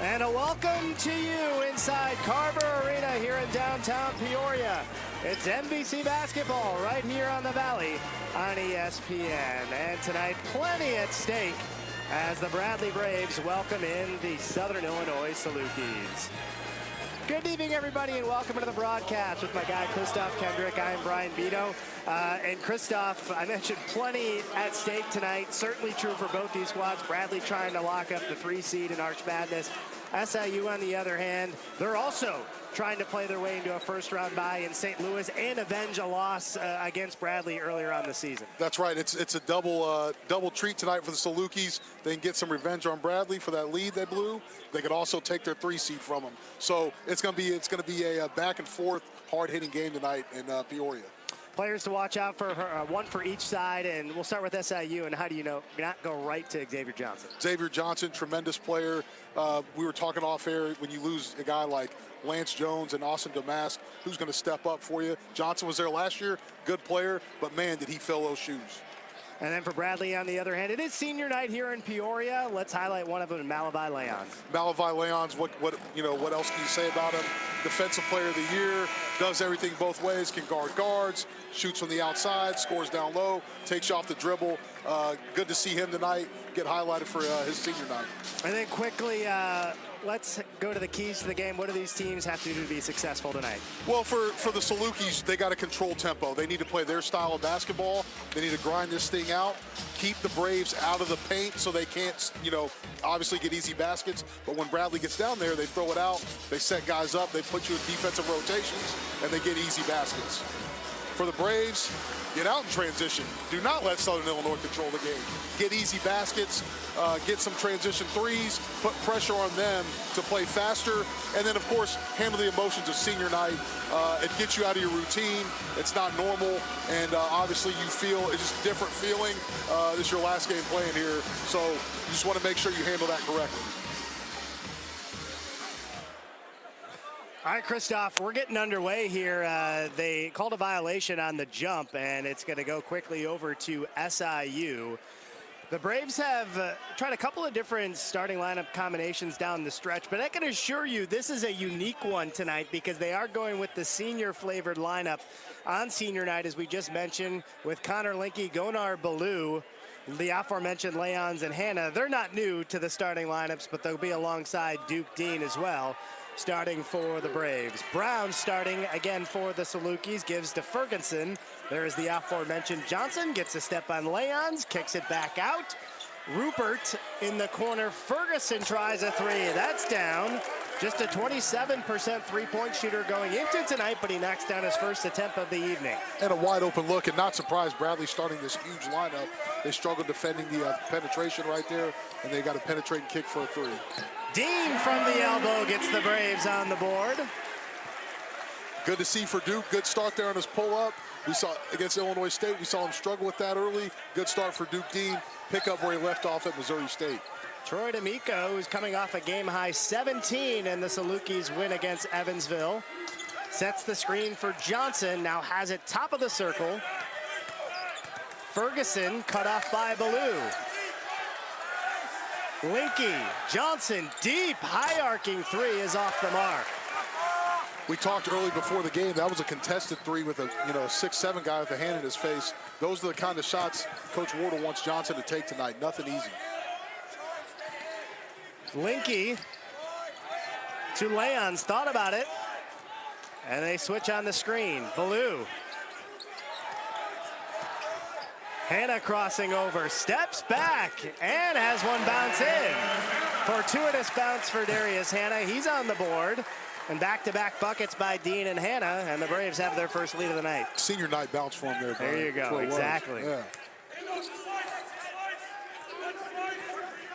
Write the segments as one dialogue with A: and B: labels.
A: And a welcome to you inside Carver Arena here in downtown Peoria. It's NBC basketball right here on the Valley on ESPN. And tonight, plenty at stake as the Bradley Braves welcome in the Southern Illinois Salukis. Good evening, everybody, and welcome to the broadcast with my guy, Christoph Kendrick. I'm Brian Vito. And Christoph, I mentioned plenty at stake tonight. Certainly true for both these squads. Bradley trying to lock up the 3 seed in Arch Madness. SIU, on the other hand, they're also trying to play their way into a first-round bye in St. Louis and avenge a loss against Bradley earlier on the season.
B: That's right. It's a double treat tonight for the Salukis. They can get some revenge on Bradley for that lead they blew. They could also take their 3 seed from them. So it's going to be a back and forth, hard-hitting game tonight in Peoria.
A: Players to watch out for, one for each side, and we'll start with SIU. And how do you not go right to Xavier Johnson?
B: Xavier Johnson, tremendous player. We were talking off air, when you lose a guy like Lance Jones and Austin Damask, who's going to step up for you? Johnson was there last year, good player, but man, did he fill those shoes.
A: And then for Bradley, on the other hand, it is senior night here in Peoria. Let's highlight one of them, Malavi Leons.
B: Malavi Leons, what else can you say about him? Defensive player of the year, does everything both ways, can guard guards, shoots from the outside, scores down low, takes you off the dribble. Good to see him tonight, get highlighted for his senior night.
A: And then quickly, let's go to the keys to the game. What do these teams have to do to be successful tonight?
B: Well, for the Salukis, they got to control tempo. They need to play their style of basketball. They need to grind this thing out, keep the Braves out of the paint so they can't, obviously get easy baskets. But when Bradley gets down there, they throw it out, they set guys up, they put you in defensive rotations, and they get easy baskets. For the Braves, get out in transition. Do not let Southern Illinois control the game. Get easy baskets, get some transition threes, put pressure on them to play faster, and then, of course, handle the emotions of senior night. It gets you out of your routine. It's not normal, and obviously you feel it's just a different feeling. This is your last game playing here, so you just want to make sure you handle that correctly.
A: All right, Christoph, we're getting underway here. They called a violation on the jump, and it's going to go quickly over to SIU. The Braves have tried a couple of different starting lineup combinations down the stretch, but I can assure you this is a unique one tonight because they are going with the senior-flavored lineup on senior night, as we just mentioned, with Connor Linke, Gonar Ballou, the aforementioned Leons and Hannah. They're not new to the starting lineups, but they'll be alongside Duke Dean as well, starting for the Braves. Brown starting again for the Salukis, gives to Ferguson. There's the aforementioned Johnson, gets a step on Leons, kicks it back out. Rupert in the corner. Ferguson tries a 3. That's down. Just a 27% three-point shooter going into tonight, but he knocks down his first attempt of the evening. And
B: a wide open look, and not surprised Bradley starting this huge lineup. They struggled defending the penetration right there, and they got a penetrating kick for a 3.
A: Dean from the elbow gets the Braves on the board.
B: Good to see for Duke. Good start there on his pull-up. We saw against Illinois State, we saw him struggle with that early. Good start for Duke Dean. Pick up where he left off at Missouri State.
A: Troy D'Amico, who's coming off a game-high 17, and the Salukis win against Evansville. Sets the screen for Johnson, now has it top of the circle. Ferguson cut off by Ballou. Linke, Johnson, deep, high-arcing 3 is off the mark.
B: We talked early before the game, that was a contested 3 with a 6'7" guy with a hand in his face. Those are the kind of shots Coach Wardle wants Johnson to take tonight. Nothing easy.
A: Linke to Leons, thought about it, and they switch on the screen. Ballou. Hannah crossing over, steps back, and has one bounce in. Fortuitous bounce for Darius Hannah. He's on the board. And back-to-back buckets by Dean and Hannah, and the Braves have their first lead of the night.
B: Senior night bounce for him there, Brian.
A: There you go, exactly.
B: Yeah.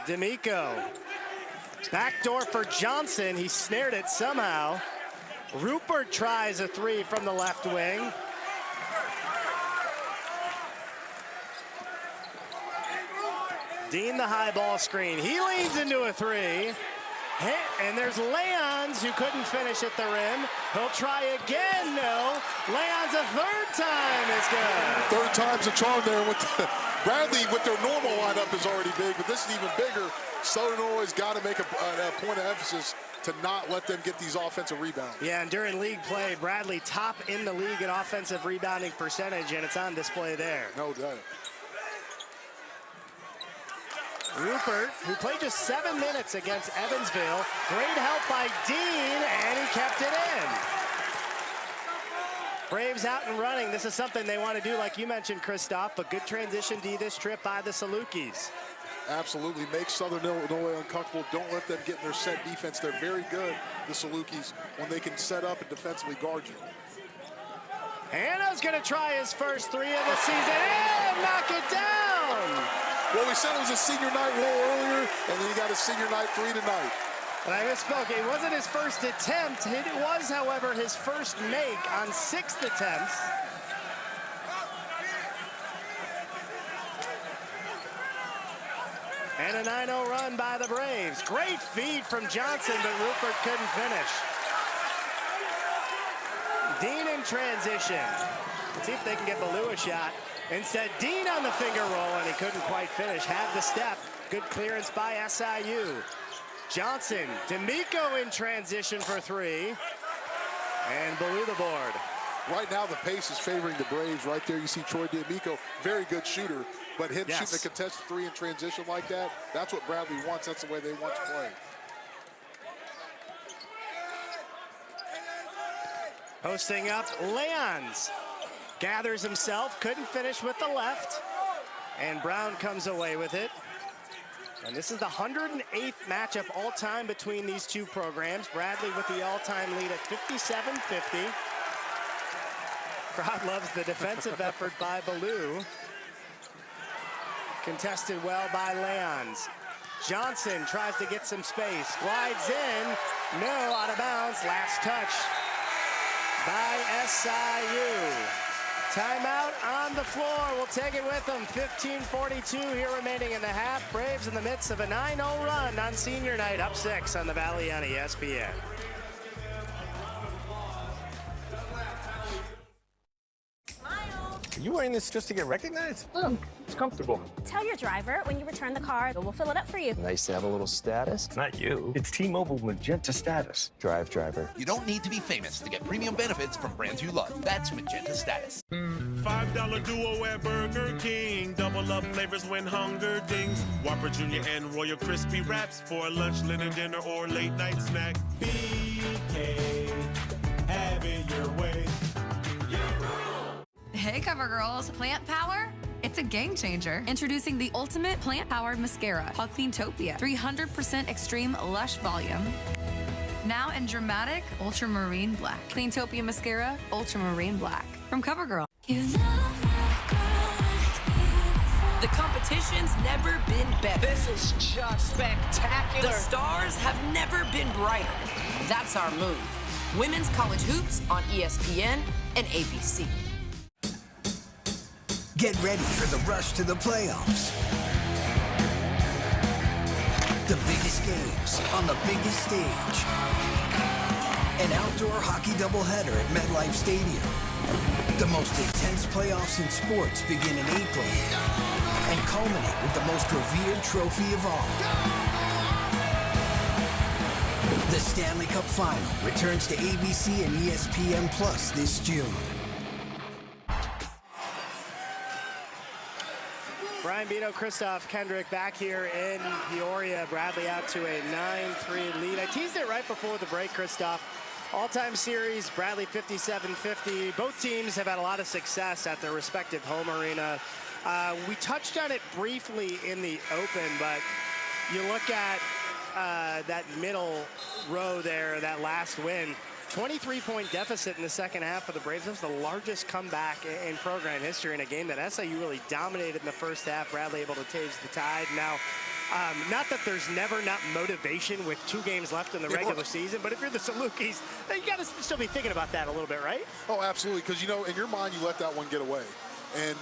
A: D'Amico. Backdoor for Johnson. He snared it somehow. Rupert tries a 3 from the left wing. Dean the high ball screen. He leans into a 3. And there's Leon Leons, who couldn't finish at the rim. He'll try again, no. Leons a third time is good.
B: Third time's a charm there. Bradley, with their normal lineup, is already big, but this is even bigger. Southern Illinois has got to make a point of emphasis to not let them get these offensive rebounds.
A: Yeah, and during league play, Bradley top in the league in offensive rebounding percentage, and it's on display there.
B: No doubt.
A: Rupert, who played just 7 minutes against Evansville. Great help by Dean, and he kept it in. Braves out and running. This is something they want to do, like you mentioned, Christoph, but good transition D this trip by the Salukis.
B: Absolutely. Make Southern Illinois uncomfortable. Don't let them get in their set defense. They're very good, the Salukis, when they can set up and defensively guard you.
A: Hanna's going to try his first 3 of the season and knock it down.
B: Well, we said it was a senior night roll earlier, and then he got a senior night 3 tonight.
A: And I misspoke. It wasn't his first attempt. It was, however, his first make on 6 attempts. And a 9-0 run by the Braves. Great feed from Johnson, but Rupert couldn't finish. Dean in transition. Let's see if they can get Ballou a shot. Instead, Dean on the finger roll, and he couldn't quite finish. Had the step. Good clearance by SIU. Johnson, D'Amico in transition for 3. And Ballou the board.
B: Right now, the pace is favoring the Braves. Right there, you see Troy D'Amico, very good shooter, but him shooting a contested 3 in transition like that, that's what Bradley wants. That's the way they want to play.
A: Posting up, Leons gathers himself, couldn't finish with the left, and Brown comes away with it. And this is the 108th matchup all-time between these two programs. Bradley with the all-time lead at 57-50. Crowd loves the defensive effort by Ballou. Contested well by Leons. Johnson tries to get some space, glides in, no, out of bounds, last touch by SIU. Timeout on the floor, we'll take it with them. 15:42 here remaining in the half. Braves in the midst of a 9-0 run on senior night, up 6 on the Valley on ESPN.
C: Are you wearing this just to get recognized? Oh, it's comfortable.
D: Tell your driver when you return the car, we'll fill it up for you.
C: Nice to have a little status. It's not you. It's T-Mobile Magenta Status. Drive, driver.
E: You don't need to be famous to get premium benefits from brands you love. That's Magenta Status.
F: $5 duo at Burger King. Double up flavors when hunger dings. Whopper Jr. and Royal Crispy Wraps for a lunch, dinner, dinner, or late night snack. BK, have it your way.
G: Hey, Cover Girls. Plant Power? It's a game changer. Introducing the ultimate plant-powered mascara called Cleantopia. 300% extreme lush volume. Now in dramatic ultramarine black. Cleantopia Mascara, Ultramarine Black. From CoverGirl.
H: The competition's never been better.
I: This is just spectacular.
H: The stars have never been brighter. That's our move. Women's College Hoops on ESPN and ABC.
J: Get ready for the rush to the playoffs. The biggest games on the biggest stage. An outdoor hockey doubleheader at MetLife Stadium. The most intense playoffs in sports begin in April and culminate with the most revered trophy of all. The Stanley Cup Final returns to ABC and ESPN Plus this June.
A: Brian Bito, Christoph Kendrick back here in Peoria. Bradley out to a 9-3 lead. I teased it right before the break, Christoph. All-time series, Bradley 57-50. Both teams have had a lot of success at their respective home arena. We touched on it briefly in the open, but you look at that middle row there, that last win. 23-point deficit in the second half for the Braves. That was the largest comeback in program history in a game that SIU really dominated in the first half. Bradley able to change the tide. Now, not that there's never not motivation with 2 games left in the regular season, but if you're the Salukis, you got to still be thinking about that a little bit, right?
B: Oh, absolutely, because, you know, in your mind, you let that one get away. And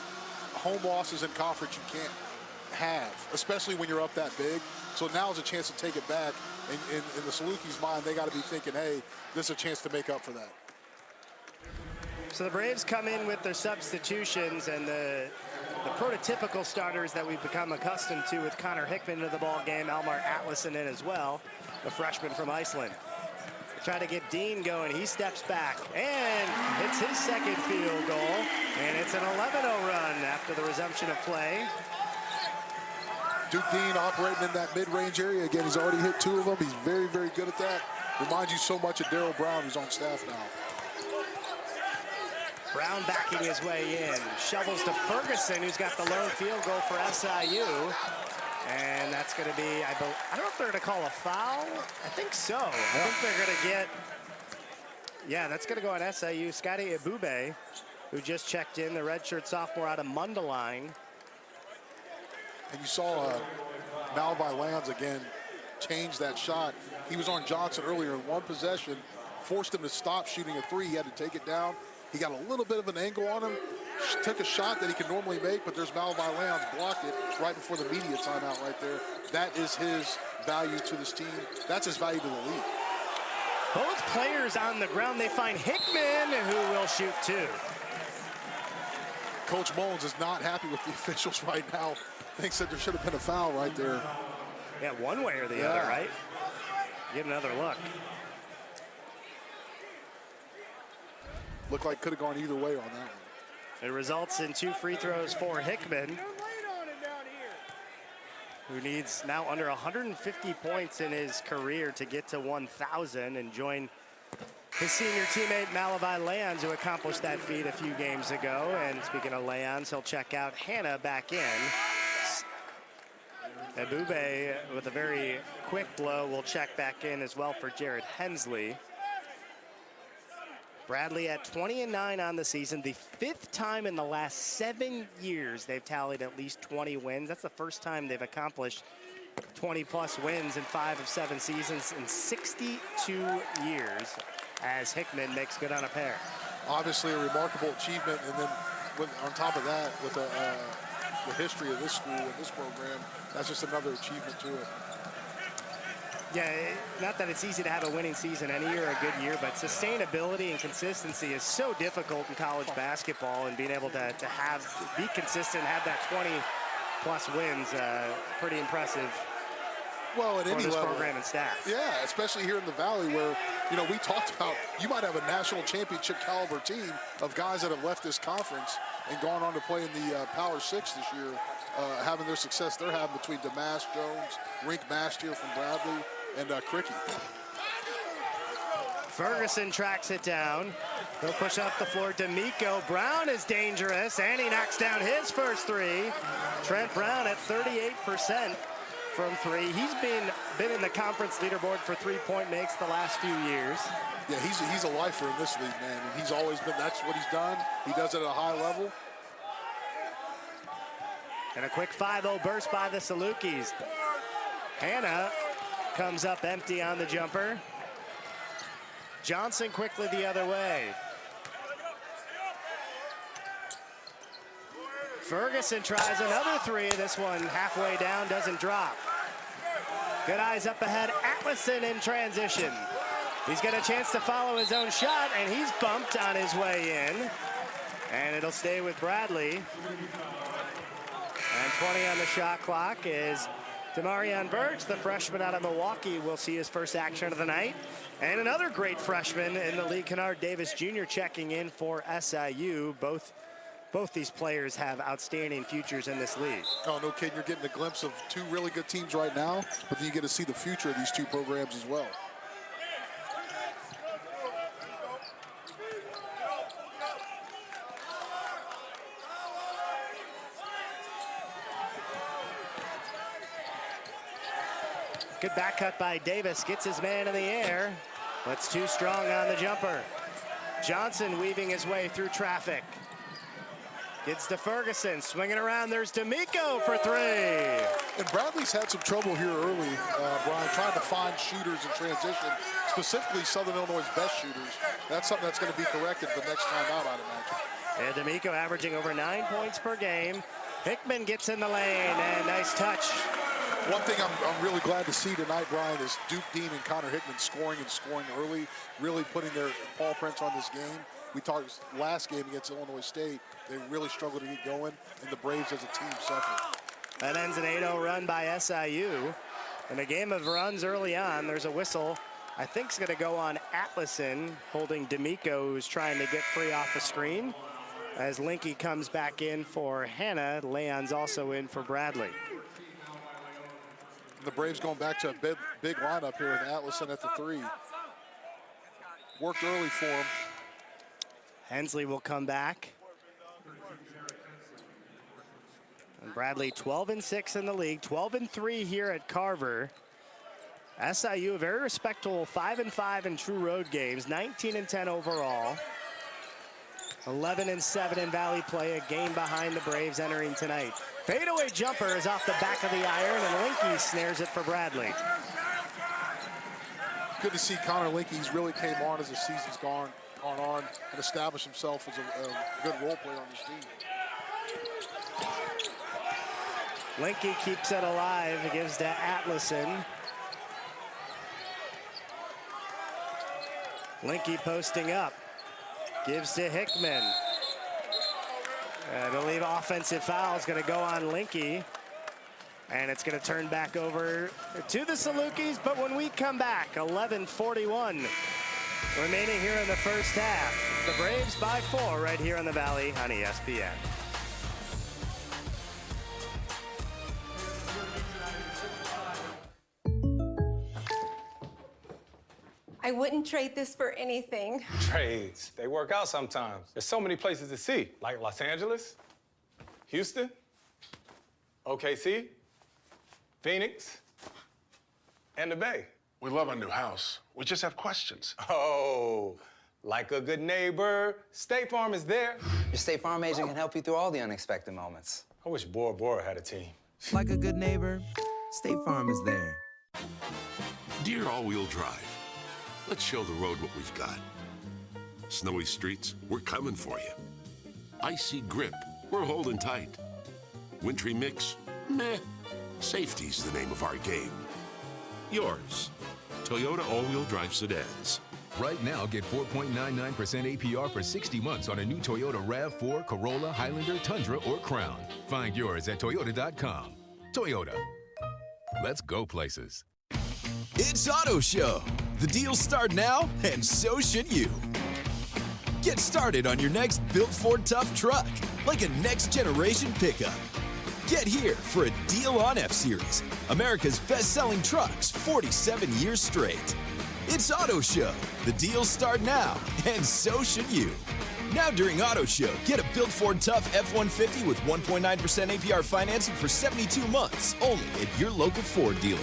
B: home losses in conference you can't have, especially when you're up that big. So now's a chance to take it back. In the Salukis' mind, they got to be thinking, hey, this is a chance to make up for that.
A: So the Braves come in with their substitutions and the prototypical starters that we've become accustomed to, with Connor Hickman into the ball game, Almar Atlason in as well, the freshman from Iceland. Try to get Dean going. He steps back and hits his second field goal, and it's an 11-0 run after the resumption of play.
B: Duke Dean operating in that mid-range area. Again, he's already hit 2 of them. He's very, very good at that. Reminds you so much of Darryl Brown, who's on staff now.
A: Brown backing his way in. Shovels to Ferguson, who's got the lone field goal for SIU. And that's going to be, I don't know if they're going to call a foul. I think so. I think they're going to get, yeah, that's going to go on SIU. Scotty Ebube, who just checked in, the redshirt sophomore out of Mundelein.
B: And you saw Malavi Lands again change that shot. He was on Johnson earlier in one possession, forced him to stop shooting a 3. He had to take it down. He got a little bit of an angle on him, took a shot that he can normally make, but there's Malavi Lands blocked it right before the media timeout right there. That is his value to this team. That's his value to the league.
A: Both players on the ground. They find Hickman, who will shoot 2.
B: Coach Mullins is not happy with the officials right now. Thinks that there should have been a foul right there.
A: Yeah, one way or the other, right? Get another look.
B: Looked like could have gone either way on that one.
A: It results in 2 free throws for Hickman, who needs now under 150 points in his career to get to 1,000 and join his senior teammate Malavi Lands, who accomplished that feat a few games ago. And speaking of Lands, he'll check out Hannah back in. Ebube with a very quick blow will check back in as well for Jared Hensley. Bradley at 20-9 on the season, the 5th time in the last 7 years they've tallied at least 20 wins. That's the first time they've accomplished 20-plus wins in 5 of 7 seasons in 62 years, as Hickman makes good on a pair.
B: Obviously a remarkable achievement, and then on top of that, with the history of this school and this program, that's just another achievement to it.
A: Yeah, not that it's easy to have a winning season any year, a good year, but sustainability and consistency is so difficult in college basketball, and being able to be consistent, have that 20-plus wins, pretty impressive.
B: Well, at any
A: this
B: level,
A: program and staff.
B: Yeah, especially here in the Valley, where we talked about you might have a national championship caliber team of guys that have left this conference and gone on to play in the Power 6 this year, having their success they're having between Damask Jones, Rink Mastier from Bradley, and Cricky.
A: Ferguson tracks it down. He'll push up the floor. D'Amico Brown is dangerous, and he knocks down his first 3. Trent Brown at 38% from 3. He's been in the conference leaderboard for 3-point makes the last few years.
B: Yeah, he's a lifer in this league, man, and he's always been. That's what he's done. He does it at a high level.
A: And a quick 5-0 burst by the Salukis. Hannah comes up empty on the jumper. Johnson quickly the other way. Ferguson tries another 3. This one halfway down, doesn't drop. Good eyes up ahead. Atlason in transition. He's got a chance to follow his own shot, and he's bumped on his way in. And it'll stay with Bradley. And 20 on the shot clock is Demarion Birch, the freshman out of Milwaukee, will see his first action of the night. And another great freshman in the league, Kennard Davis Jr., checking in for SIU. Both these players have outstanding futures in this league.
B: Oh, no kidding. You're getting a glimpse of 2 really good teams right now, but then you get to see the future of these 2 programs as well.
A: Good back cut by Davis, gets his man in the air, but it's too strong on the jumper. Johnson weaving his way through traffic. Gets to Ferguson, swinging around, there's D'Amico for 3.
B: And Bradley's had some trouble here early, Brian, trying to find shooters in transition, specifically Southern Illinois' best shooters. That's something that's going to be corrected the next time out, I'd imagine.
A: And D'Amico averaging over 9 points per game. Hickman gets in the lane, and nice touch
B: One thing I'm really glad to see tonight, Brian, is Duke Dean and Connor Hickman scoring early, really putting their paw prints on this game. We talked last game against Illinois State. They really struggled to get going, and the Braves as a team suffered.
A: That ends an 8-0 run by SIU. In a game of runs early on, there's a whistle. I think it's going to go on Atlason, holding D'Amico, who's trying to get free off the screen. As Linky comes back in for Hannah, Leon's also in for Bradley.
B: The Braves going back to a big lineup here with Atlason at the 3. Worked early for him.
A: Hensley will come back. And Bradley 12-6 in the league, 12-3 here at Carver. SIU a very respectable 5-5 in true road games, 19-10 overall. 11-7 in Valley play, a game behind the Braves entering tonight. Fadeaway jumper is off the back of the iron, and Linky snares it for Bradley.
B: Good to see Connor Linky. He's really came on as the season's gone on and established himself as a good role player on this team.
A: Linky keeps it alive. It gives to Atlason. Linky posting up. Gives to Hickman. I believe offensive foul is going to go on Linky. And it's going to turn back over to the Salukis. But when we come back, 11:41 remaining here in the first half. The Braves by 4 right here on the Valley on ESPN.
K: I wouldn't trade this for anything.
L: Trades, they work out sometimes. There's so many places to see, like Los Angeles, Houston, OKC, Phoenix, and the Bay.
M: We love our new house. We just have questions.
L: Oh, like a good neighbor, State Farm is there.
N: Your State Farm agent can help you through all the unexpected moments.
L: I wish Bora Bora had a team.
O: Like a good neighbor, State Farm is there.
P: Dear all-wheel drive, let's show the road what we've got. Snowy streets, we're coming for you. Icy grip, we're holding tight. Wintry mix, meh. Safety's the name of our game. Yours, Toyota all-wheel drive sedans.
Q: Right now, get 4.99% APR for 60 months on a new Toyota RAV4, Corolla, Highlander, Tundra, or Crown. Find yours at Toyota.com. Toyota. Let's go places.
R: It's Auto Show. The deals start now, and so should you. Get started on your next built Ford Tough truck, like a next-generation pickup. Get here for a deal on F-Series, America's best-selling trucks 47 years straight. It's Auto Show. The deals start now, and so should you. Now during Auto Show, get a built Ford Tough F-150 with 1.9% APR financing for 72 months, only at your local Ford dealer.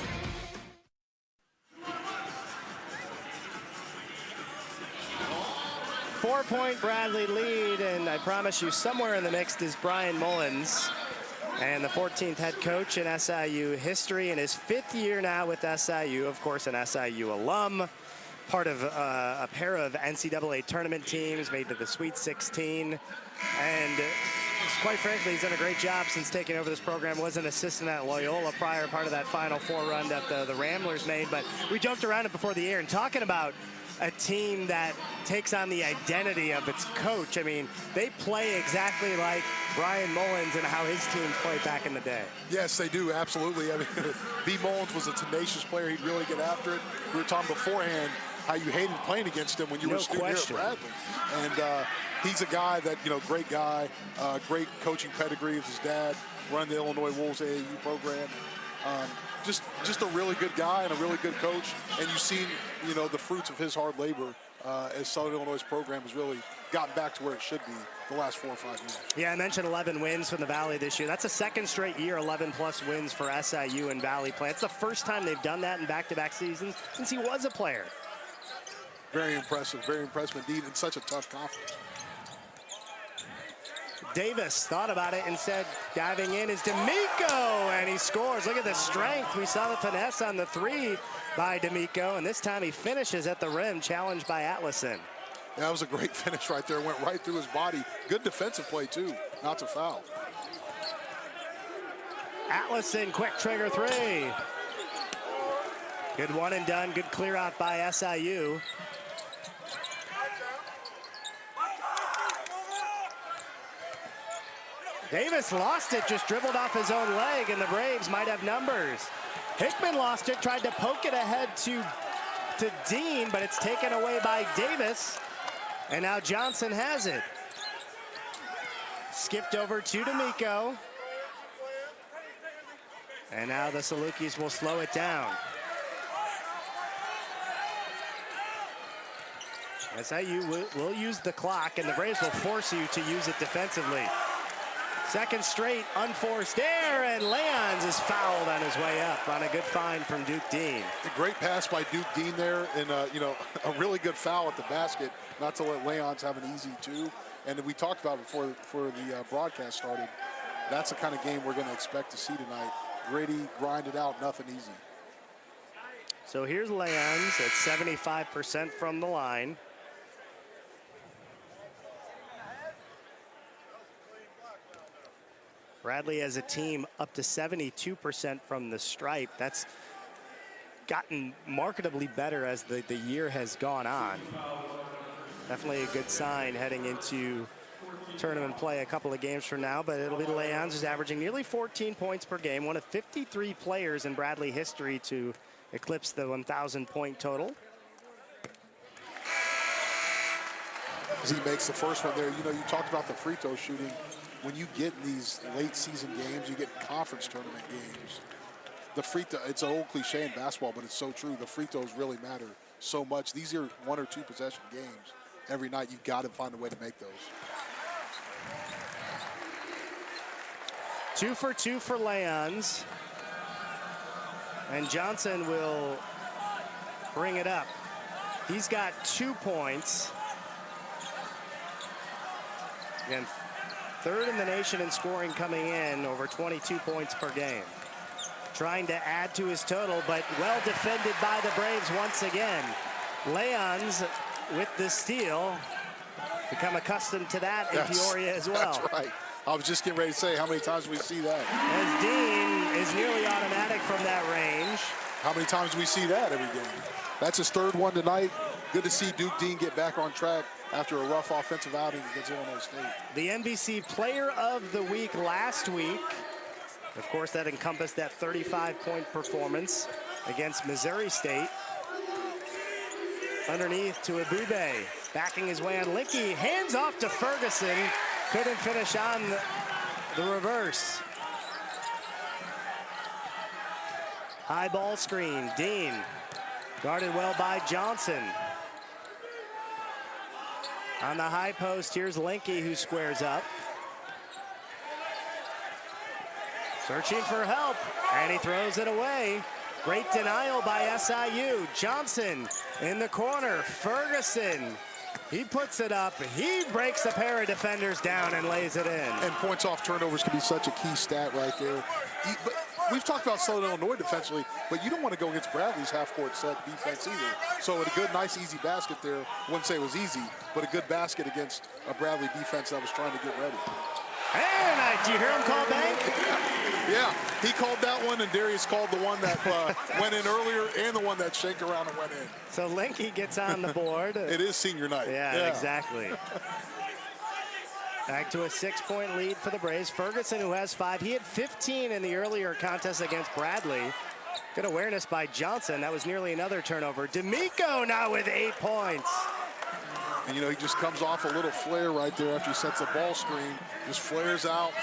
A: Four-point Bradley lead, and I promise you somewhere in the mix is Brian Mullins, and the 14th head coach in SIU history in his 5th year now with SIU, of course an SIU alum, part of a pair of NCAA tournament teams, made to the Sweet 16, and quite frankly, he's done a great job since taking over this program. Was an assistant at Loyola prior, part of that Final Four run that the Ramblers made, but we joked around it before the air and talking about a team that takes on the identity of its coach. I mean, they play exactly like Brian Mullins and how his teams played back in the day.
B: Yes, they do, absolutely. I mean, B. Mullins was a tenacious player. He'd really get after it. We were talking beforehand how you hated playing against him when you were a student here at Bradley. And he's a guy that, you know, great guy, great coaching pedigree with his dad, running the Illinois Wolves AAU program. Just a really good guy and a really good coach, and you've seen, you know, the fruits of his hard labor as Southern Illinois' program has really gotten back to where it should be the last 4 or 5 years.
A: Yeah, I mentioned 11 wins from the Valley this year. That's a second straight year, 11-plus wins for SIU and Valley play. It's the first time they've done that in back-to-back seasons since he was a player.
B: Very impressive indeed, and such a tough conference.
A: Davis thought about it and said, diving in is D'Amico, and he scores. Look at the strength. We saw the finesse on the 3 by D'Amico, and this time he finishes at the rim, challenged by Atlason.
B: Yeah, that was a great finish right there. Went right through his body. Good defensive play, too, not to foul.
A: Allison, quick trigger three. Good one and done. Good clear out by SIU. Davis lost it, just dribbled off his own leg, and the Braves might have numbers. Hickman lost it, tried to poke it ahead to Dean, but it's taken away by Davis. And now Johnson has it. Skipped over to D'Amico. And now the Salukis will slow it down. SIU will use the clock, and the Braves will force you to use it defensively. Second straight unforced error, and Leons is fouled on his way up on a good find from Duke Dean.
B: A great pass by Duke Dean there, and a really good foul at the basket, not to let Leons have an easy two. And we talked about before the broadcast started, that's the kind of game we're going to expect to see tonight. Gritty, grind it out, nothing easy.
A: So here's Leons at 75% from the line. Bradley as a team up to 72% from the stripe. That's gotten markedly better as the year has gone on. Definitely a good sign heading into tournament play a couple of games from now, but it'll be Leons, who's averaging nearly 14 points per game, one of 53 players in Bradley history to eclipse the 1,000-point total.
B: As he makes the first one there, you talked about the free throw shooting. When you get in these late season games, you get conference tournament games. The free throw, it's an old cliche in basketball, but it's so true. The free throws really matter so much. These are 1 or 2 possession games. Every night you've got to find a way to make those.
A: 2 for 2 for Leons. And Johnson will bring it up. He's got 2 points. Again, third in the nation in scoring coming in, over 22 points per game. Trying to add to his total, but well defended by the Braves once again. Leons with the steal. Become accustomed to that in Peoria as well.
B: That's right. I was just getting ready to say, how many times do we see that?
A: As Dean is nearly automatic from that range.
B: How many times do we see that every game? That's his third one tonight. Good to see Duke Dean get back on track after a rough offensive outing against Illinois State.
A: The NBC Player of the Week last week. Of course, that encompassed that 35-point performance against Missouri State. Underneath to Abube, backing his way on Linke. Hands off to Ferguson. Couldn't finish on the reverse. High ball screen. Dean guarded well by Johnson. On the high post, here's Linke, who squares up. Searching for help, and he throws it away. Great denial by SIU. Johnson in the corner. Ferguson, he puts it up. He breaks a pair of defenders down and lays it in.
B: And points off turnovers can be such a key stat right there. But we've talked about Southern Illinois defensively, but you don't want to go against Bradley's half-court set defense either. So a good, nice, easy basket there. Wouldn't say it was easy, but a good basket against a Bradley defense that was trying to get ready.
A: And do you hear him call bank?
B: Yeah, he called that one, and Darius called the one that went in earlier and the one that shanked around and went in.
A: So Linke gets on the board.
B: It is senior night.
A: Yeah, exactly. Back to a 6-point lead for the Braves. Ferguson, who has 5. He had 15 in the earlier contest against Bradley. Good awareness by Johnson. That was nearly another turnover. D'Amico now with 8 points.
B: And, he just comes off a little flare right there after he sets the ball screen. Just flares out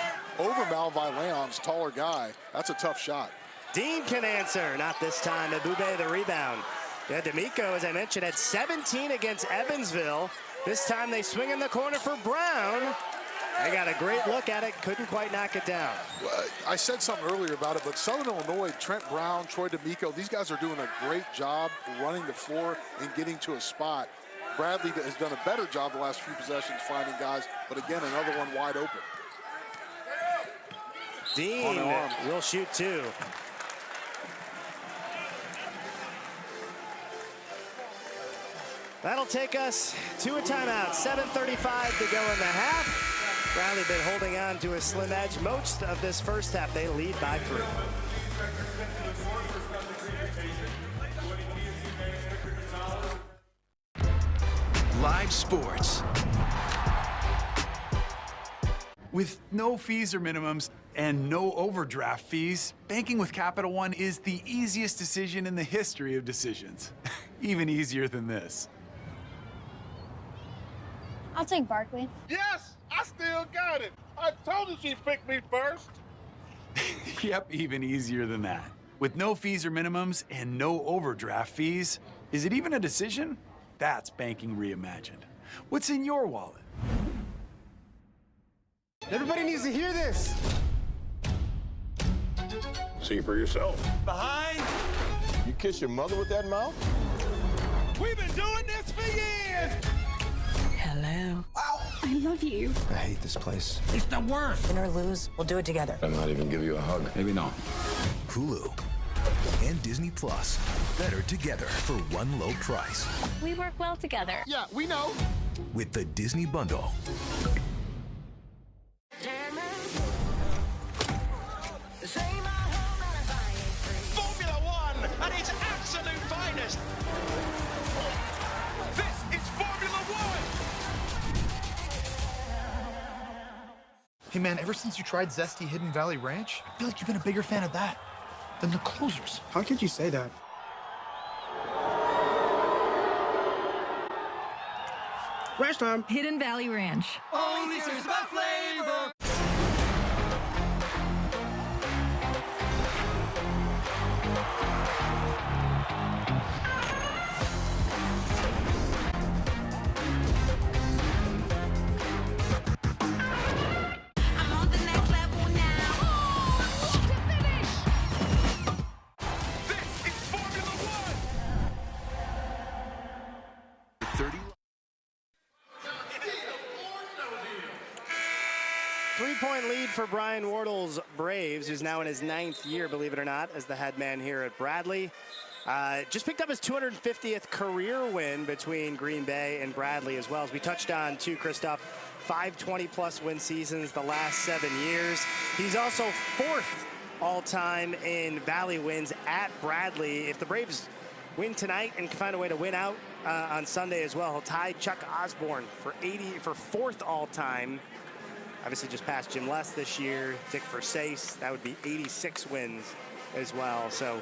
B: over Malvi Leon's taller guy. That's a tough shot.
A: Dean can answer. Not this time. Abube the rebound. Yeah, D'Amico, as I mentioned, had 17 against Evansville. This time they swing in the corner for Brown. They got a great look at it. Couldn't quite knock it down.
B: Well, I said something earlier about it, but Southern Illinois, Trent Brown, Troy D'Amico, these guys are doing a great job running the floor and getting to a spot. Bradley has done a better job the last few possessions finding guys, but again, another one wide open.
A: Dean will shoot 2. That'll take us to a timeout. 7:35 to go in the half. Bradley been holding on to a slim edge most of this first half. They lead by 3.
S: Live sports. With no fees or minimums and no overdraft fees, banking with Capital One is the easiest decision in the history of decisions. Even easier than this.
T: I'll take Barkley.
M: Yes, I still got it. I told you she picked me first.
S: Yep, even easier than that. With no fees or minimums and no overdraft fees, is it even a decision? That's banking reimagined. What's in your wallet?
U: Everybody needs to hear this.
M: See for yourself.
U: Behind.
M: You kiss your mother with that mouth?
U: We've been doing this for years.
T: Hello. I love you.
O: I hate this place.
U: It's the worst.
H: Win or lose, we'll do it together.
M: I might even give you a hug.
O: Maybe not.
R: Hulu and Disney Plus. Better together for one low price.
D: We work well together.
U: Yeah, we know.
R: With the Disney Bundle.
U: Formula One at its absolute finest. This is Formula One.
V: Hey man, ever since you tried Zesty Hidden Valley Ranch, I feel like you've been a bigger fan of that than the closers.
U: How could you say that? Ranch time.
G: Hidden Valley Ranch.
U: Only choose my flavor.
T: I'm on the next level now. Oh, to finish.
U: This is Formula One.
R: 30.
A: 3-point lead for Brian Wardle's Braves, who's now in his 9th year, believe it or not, as the head man here at Bradley. Just picked up his 250th career win between Green Bay and Bradley as well. As we touched on, too, Christoph, 5 20-plus win seasons the last 7 years. He's also 4th all-time in Valley wins at Bradley. If the Braves win tonight and can find a way to win out on Sunday as well, he'll tie Chuck Osborne for 4th all-time. Obviously just passed Jim Les this year, Dick Versace. That would be 86 wins as well. So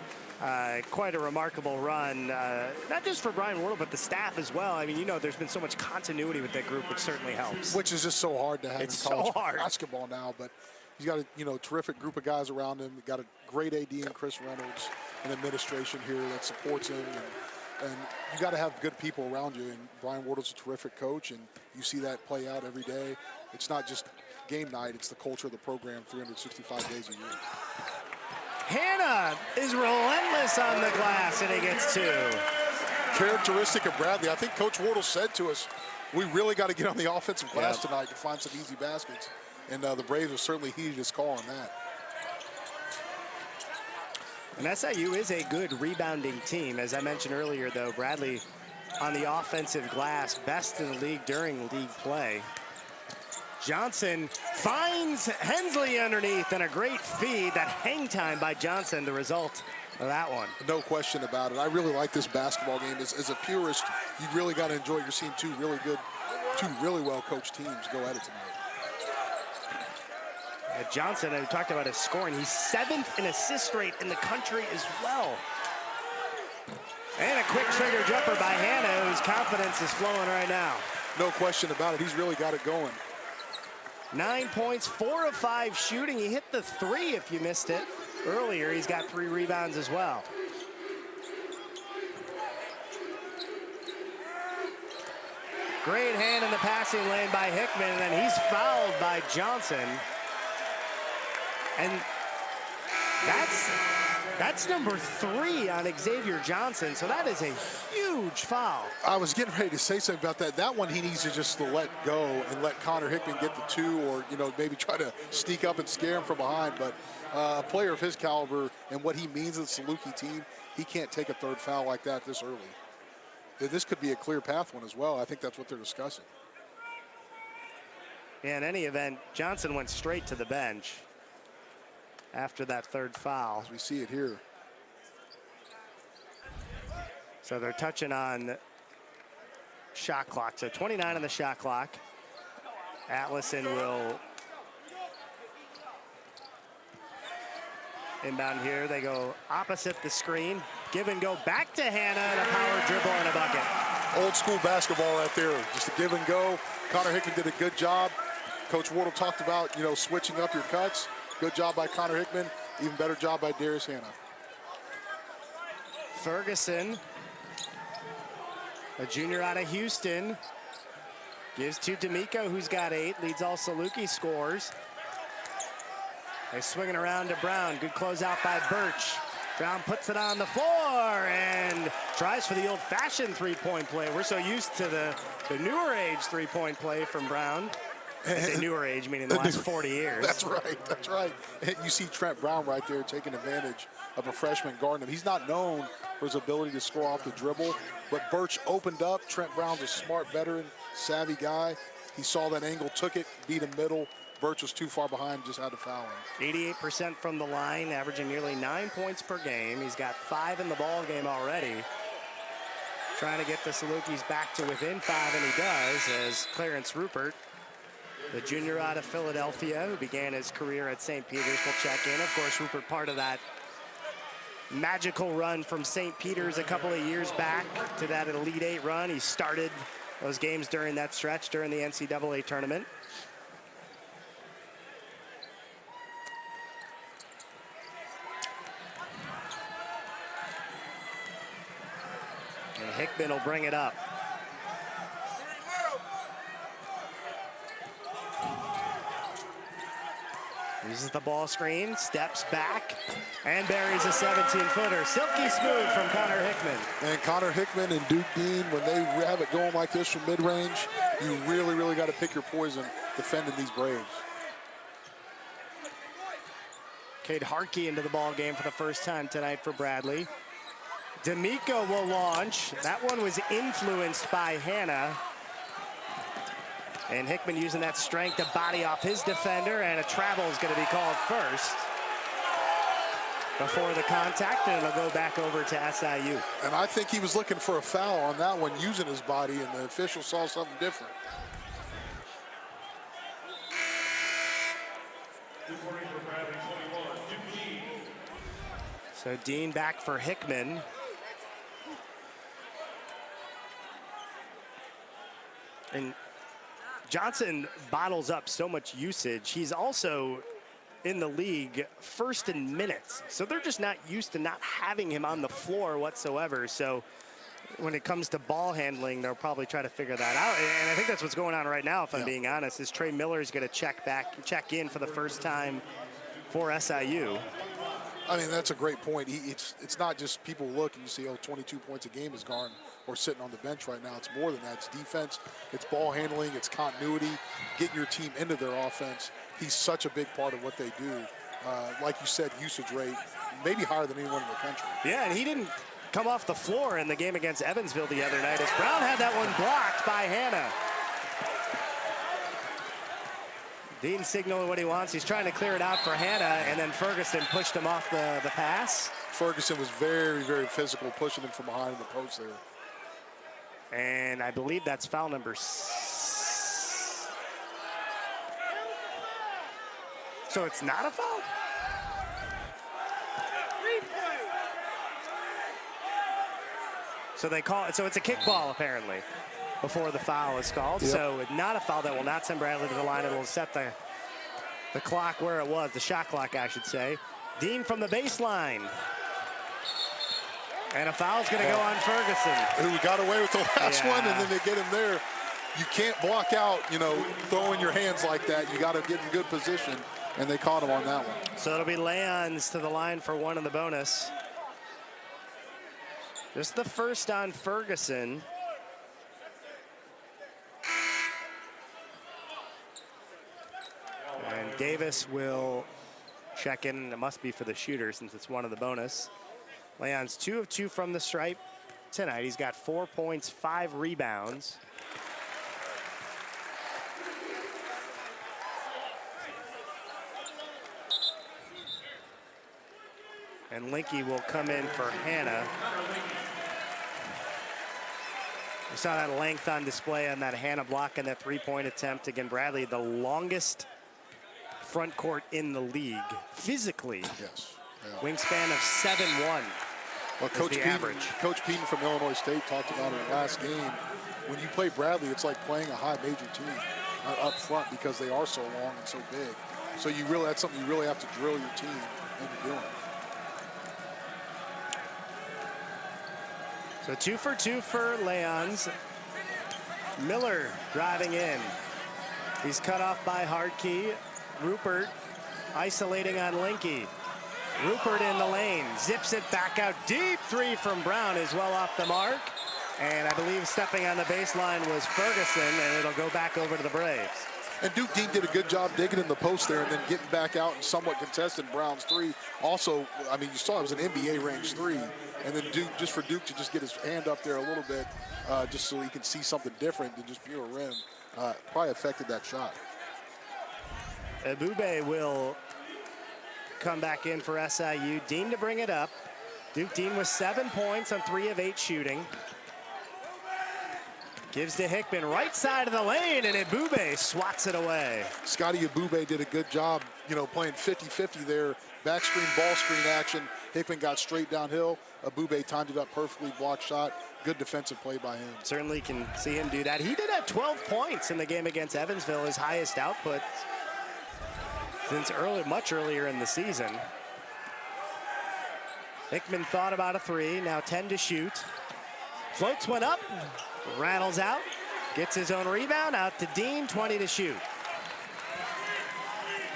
A: quite a remarkable run, not just for Brian Wardle, but the staff as well. I mean, you know, there's been so much continuity with that group, which certainly helps.
B: Which is just so hard to have
A: It's
B: in college
A: so hard.
B: basketball now. But he's got a terrific group of guys around him. Got a great AD in Chris Reynolds, an administration here that supports him. And you got to have good people around you. And Brian Wardle's a terrific coach, and you see that play out every day. It's not just game night, it's the culture of the program 365 days a year.
A: Hannah is relentless on the glass, and he gets 2.
B: Characteristic of Bradley. I think Coach Wardle said to us, we really got to get on the offensive glass tonight to find some easy baskets. And the Braves have certainly heeded his call on that.
A: And SIU is a good rebounding team. As I mentioned earlier, though, Bradley on the offensive glass, best in the league during league play. Johnson finds Hensley underneath, and a great feed. That hang time by Johnson, the result of that one.
B: No question about it. I really like this basketball game. As a purist, you really got to enjoy. You're seeing two really well-coached teams go at it tonight.
A: Johnson, we talked about his scoring. He's 7th in assist rate in the country as well. And a quick trigger jumper by Hannah, whose confidence is flowing right now.
B: No question about it. He's really got it going.
A: 9 points, 4 of 5 shooting. He hit the 3 if you missed it earlier. He's got 3 rebounds as well. Great hand in the passing lane by Hickman, and then he's fouled by Johnson. And that's number 3 on Xavier Johnson, so that is a huge foul.
B: I was getting ready to say something about that. That one he needs to just let go and let Connor Hickman get the 2, or maybe try to sneak up and scare him from behind. But a player of his caliber and what he means to the Saluki team, he can't take a 3rd foul like that this early. This could be a clear path one as well. I think that's what they're discussing.
A: In any event, Johnson went straight to the bench after that third foul.
B: As we see it here.
A: So they're touching on shot clock. So 29 on the shot clock. Atlason will inbound here. They go opposite the screen. Give and go back to Hannah, and a power dribble and a bucket.
B: Old school basketball right there. Just a give and go. Connor Hickman did a good job. Coach Wardle talked about, switching up your cuts. Good job by Connor Hickman. Even better job by Darius Hannah.
A: Ferguson, a junior out of Houston, gives to D'Amico, who's got 8, leads all Salukis scores. They're swinging around to Brown. Good closeout by Birch. Brown puts it on the floor and tries for the old-fashioned three-point play. We're so used to the newer age three-point play from Brown. I say newer age, meaning the last 40 years.
B: That's right, that's right. And you see Trent Brown right there taking advantage of a freshman guarding him. He's not known for his ability to score off the dribble, but Birch opened up. Trent Brown's a smart veteran, savvy guy. He saw that angle, took it, beat him middle. Birch was too far behind, just had to foul him.
A: 88% from the line, averaging nearly 9 points per game. He's got 5 in the ball game already. Trying to get the Salukis back to within 5, and he does, as Clarence Rupert, the junior out of Philadelphia, who began his career at St. Peter's, will check in. Of course, Rupert part of that magical run from St. Peter's a couple of years back to that Elite 8 run. He started those games during that stretch during the NCAA tournament. And Hickman will bring it up. Uses the ball screen, steps back, and buries a 17-footer. Silky smooth from Connor Hickman.
B: And Connor Hickman and Duke Dean, when they have it going like this from mid-range, you really, really got to pick your poison defending these Braves.
A: Cade Harkey into the ball game for the first time tonight for Bradley. D'Amico will launch. That one was influenced by Hannah. And Hickman using that strength to body off his defender, and a travel is going to be called first before the contact, and it'll go back over to SIU.
B: And I think he was looking for a foul on that one, using his body, and the official saw something different.
A: So Dean back for Hickman. And Johnson bottles up so much usage. He's also in the league first in minutes. So they're just not used to not having him on the floor whatsoever. So when it comes to ball handling, they'll probably try to figure that out. And I think that's what's going on right now, if I'm being honest, is Trey Miller is going to check in for the first time for SIU.
B: I mean, that's a great point. It's not just people look and you see, 22 points a game is gone or sitting on the bench right now. It's more than that. It's defense, it's ball handling, it's continuity, getting your team into their offense. He's such a big part of what they do. Like you said, usage rate, maybe higher than anyone in the country.
A: Yeah, and he didn't come off the floor in the game against Evansville the other night, as Brown had that one blocked by Hannah. Dean signaling what he wants. He's trying to clear it out for Hannah, and then Ferguson pushed him off the pass.
B: Ferguson was very, very physical, pushing him from behind the post there.
A: And I believe that's foul number So it's not a foul? So they call it, so it's a kickball apparently before the foul is called. Yep. So not a foul. That will not send Bradley to the line. It will set the clock where it was, the shot clock, I should say. Dean from the baseline. And a foul's going to go on Ferguson.
B: Who got away with the last one, and then they get him there. You can't block out, throwing your hands like that. You got to get in good position, and they caught him on that one.
A: So it'll be Leons to the line for one in the bonus. Just the first on Ferguson. And Davis will check in. It must be for the shooter since it's one of the bonus. Leon's 2 of 2 from the stripe tonight. He's got 4 points, 5 rebounds. And Linky will come in for Hannah. We saw that length on display on that Hannah block and that three-point attempt. Again, Bradley, the longest front court in the league, physically.
B: Yes. Yeah.
A: Wingspan of 7'1".
B: Well, Coach Peden from Illinois State talked about it in the last game. When you play Bradley, it's like playing a high major team up front because they are so long and so big. So that's something you really have to drill your team into doing.
A: So 2 for 2 for Leons. Miller driving in. He's cut off by Hardkey. Rupert isolating on Linky. Rupert in the lane, zips it back out. Deep three from Brown is well off the mark. And I believe stepping on the baseline was Ferguson, and it'll go back over to the Braves.
B: And Duke Dean did a good job digging in the post there and then getting back out and somewhat contested Brown's three. Also, I mean, you saw it was an NBA range three. And then just for Duke to just get his hand up there a little bit, just so he can see something different than just pure rim, probably affected that shot.
A: Ebube will come back in for SIU. Dean to bring it up. Duke Dean with 7 points on 3 of 8 shooting. Gives to Hickman, right side of the lane, and Ebube swats it away.
B: Scotty Ebube did a good job, playing 50-50 there. Back screen, ball screen action. Hickman got straight downhill. Ebube timed it up perfectly, block shot. Good defensive play by him.
A: Certainly can see him do that. He did have 12 points in the game against Evansville, his highest output since much earlier in the season. Hickman thought about a three, now 10 to shoot. Floats one up, rattles out, gets his own rebound, out to Dean, 20 to shoot.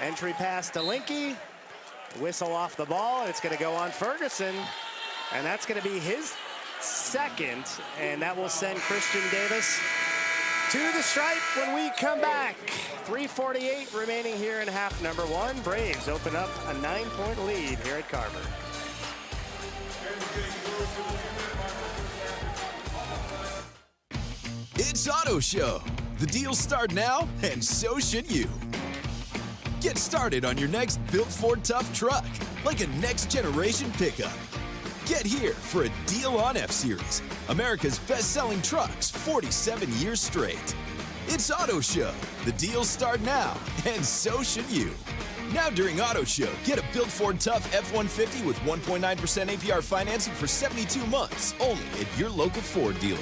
A: Entry pass to Linky, whistle off the ball, it's gonna go on Ferguson, and that's gonna be his second, and that will send Christian Davis to the stripe when we come back. 3:48 remaining here in half number one. Braves open up a 9-point lead here at Carver.
R: It's Auto Show. The deals start now, and so should you. Get started on your next built Ford tough truck, like a next-generation pickup. Get here for a deal on F-Series, America's best-selling trucks 47 years straight. It's Auto Show. The deals start now, and so should you. Now during Auto Show, get a built Ford Tough F-150 with 1.9% APR financing for 72 months, only at your local Ford dealer.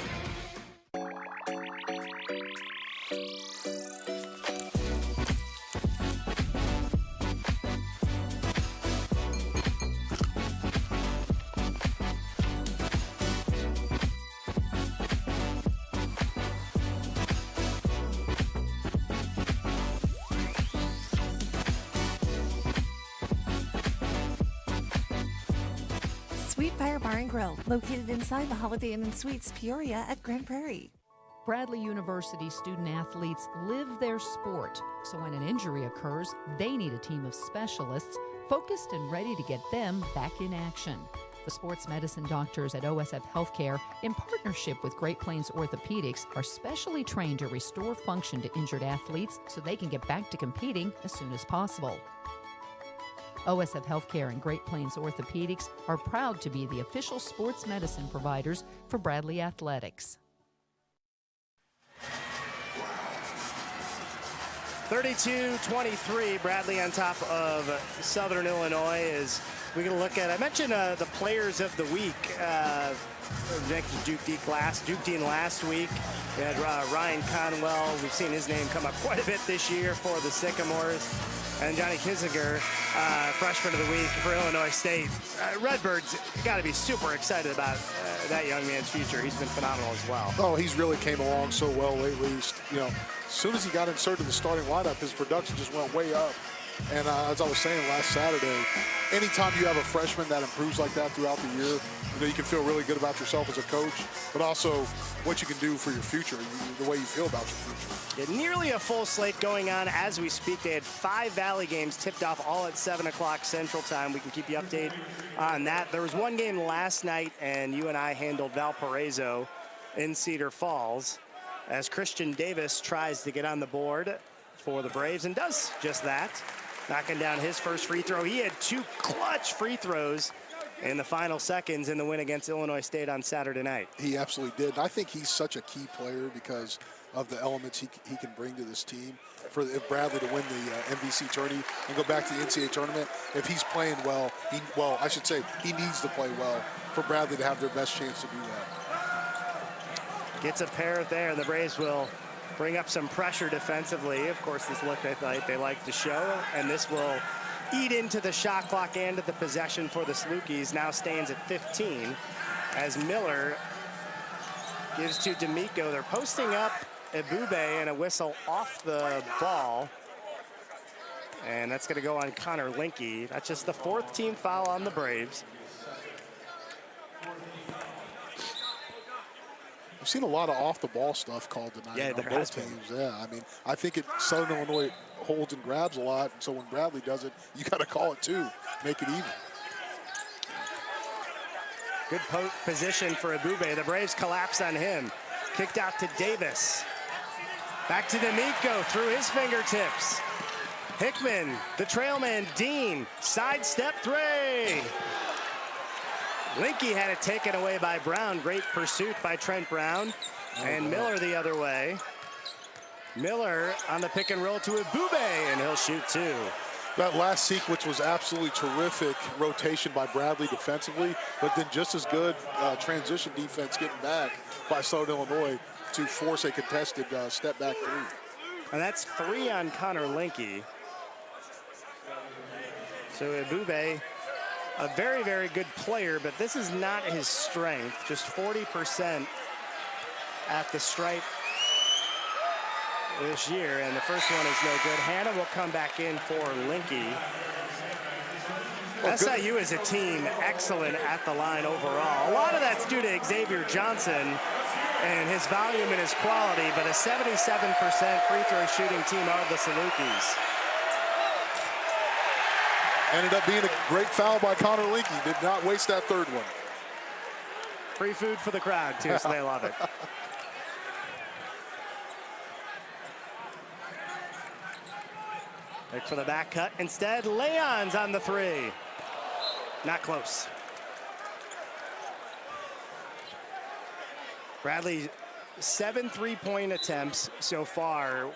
C: Sweet Fire Bar and Grill, located inside the Holiday Inn and Suites Peoria at Grand Prairie.
E: Bradley University student-athletes live their sport, so when an injury occurs, they need a team of specialists focused and ready to get them back in action. The sports medicine doctors at OSF Healthcare, in partnership with Great Plains Orthopedics, are specially trained to restore function to injured athletes so they can get back to competing as soon as possible. OSF Healthcare and Great Plains Orthopedics are proud to be the official sports medicine providers for Bradley Athletics.
A: 32-23, Bradley on top of Southern Illinois. As we can look at, I mentioned the players of the week. Duke Dean last week. We had Ryan Conwell. We've seen his name come up quite a bit this year for the Sycamores. And Johnny Kissinger, freshman of the week for Illinois State. Redbirds got to be super excited about that young man's future. He's been phenomenal as well.
B: Oh, he's really came along so well lately. As soon as he got inserted in the starting lineup, his production just went way up. And as I was saying last Saturday, anytime you have a freshman that improves like that throughout the year, you can feel really good about yourself as a coach, but also what you can do for your future, the way you feel about your future.
A: Yeah, nearly a full slate going on as we speak. They had 5 Valley games tipped off all at 7 o'clock Central Time. We can keep you updated on that. There was one game last night, and you and I handled Valparaiso in Cedar Falls as Christian Davis tries to get on the board for the Braves and does just that, knocking down his first free throw. He had 2 clutch free throws in the final seconds in the win against Illinois State on Saturday night.
B: He absolutely did. And I think he's such a key player because of the elements he can bring to this team. For if Bradley to win the MVC tourney and go back to the NCAA tournament, if he's playing well, I should say he needs to play well for Bradley to have their best chance to do that.
A: Gets a pair there, and the Braves will bring up some pressure defensively. Of course, this look they like to show, and this will eat into the shot clock and to the possession for the Salukis. Now stands at 15 as Miller gives to D'Amico. They're posting up Ebube, and a whistle off the ball. And that's going to go on Connor Linke. That's just the 4th team foul on the Braves.
B: We've seen a lot of off-the-ball stuff called tonight on both teams. Yeah, I mean, I think Southern Illinois holds and grabs a lot, so when Bradley does it, you got to call it too, make it even.
A: Good position for Ebube. The Braves collapse on him. Kicked out to Davis. Back to D'Amico through his fingertips. Hickman, the trail man, Dean, sidestep three. Linke had it taken away by Brown. Great pursuit by Trent Brown. And Miller the other way. Miller on the pick and roll to Ebube, and he'll shoot 2.
B: That last sequence was absolutely terrific rotation by Bradley defensively, but then just as good transition defense getting back by Southern Illinois to force a contested step back 3.
A: And that's 3 on Connor Linke. So Ebube, a very, very good player, but this is not his strength. Just 40% at the stripe this year, and the first one is no good. Hannah will come back in for Linke. SIU is a team excellent at the line overall. A lot of that's due to Xavier Johnson and his volume and his quality, but a 77% free throw shooting team are the Salukis.
B: Ended up being a great foul by Connor Linke. Did not waste that 3rd one.
A: Free food for the crowd too, so they love it. Look for the back cut. Instead, Leon's on the 3. Not close. Bradley, 7 3-point attempts so far.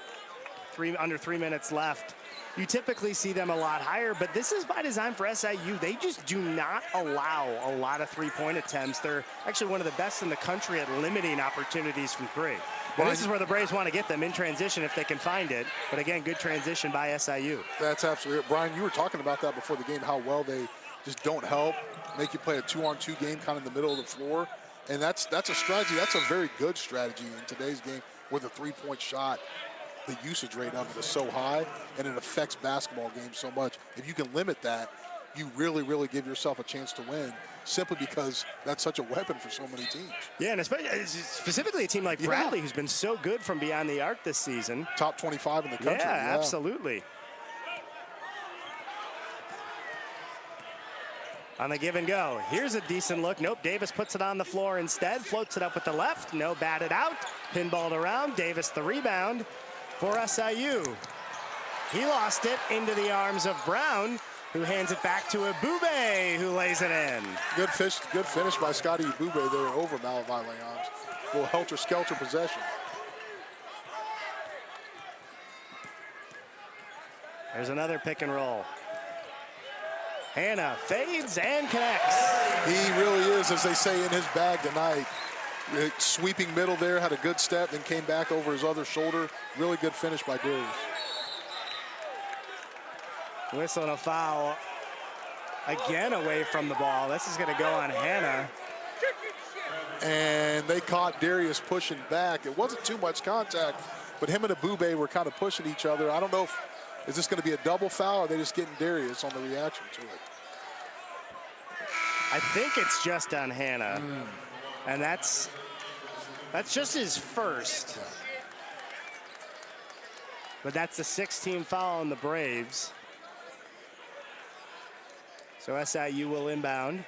A: Under 3 minutes left. You typically see them a lot higher, but this is by design for SIU. They just do not allow a lot of 3-point attempts. They're actually one of the best in the country at limiting opportunities from 3. Well, this is where the Braves want to get them in transition if they can find it. But again, good transition by SIU.
B: That's absolutely it. Brian, you were talking about that before the game, how well they just don't help, make you play a 2-on-2 game kind of in the middle of the floor. And that's a strategy. That's a very good strategy in today's game where the 3-point shot, the usage rate of it is so high, and it affects basketball games so much. If you can limit that, you really, really give yourself a chance to win, simply because that's such a weapon for so many teams.
A: Yeah, and especially, specifically a team like Bradley, who's been so good from beyond the arc this season.
B: Top 25 in the country.
A: Yeah, absolutely. On the give and go. Here's a decent look. Nope, Davis puts it on the floor instead. Floats it up with the left. No, batted out. Pinballed around. Davis the rebound for SIU. He lost it into the arms of Brown, who hands it back to Ebube, who lays it in.
B: Good finish by Scotty Ebube there over Malavi Leons. A little helter-skelter possession.
A: There's another pick and roll. Hannah fades and connects.
B: He really is, as they say, in his bag tonight. Sweeping middle there, had a good step, then came back over his other shoulder. Really good finish by Darius.
A: Whistle and a foul again away from the ball. This is going to go on Hannah.
B: And they caught Darius pushing back. It wasn't too much contact, but him and Ebube were kind of pushing each other. I don't know if, is this going to be a double foul, or are they just getting Darius on the reaction to it?
A: I think it's just on Hannah. And that's just his first. But that's the 16th foul on the Braves. So SIU will inbound.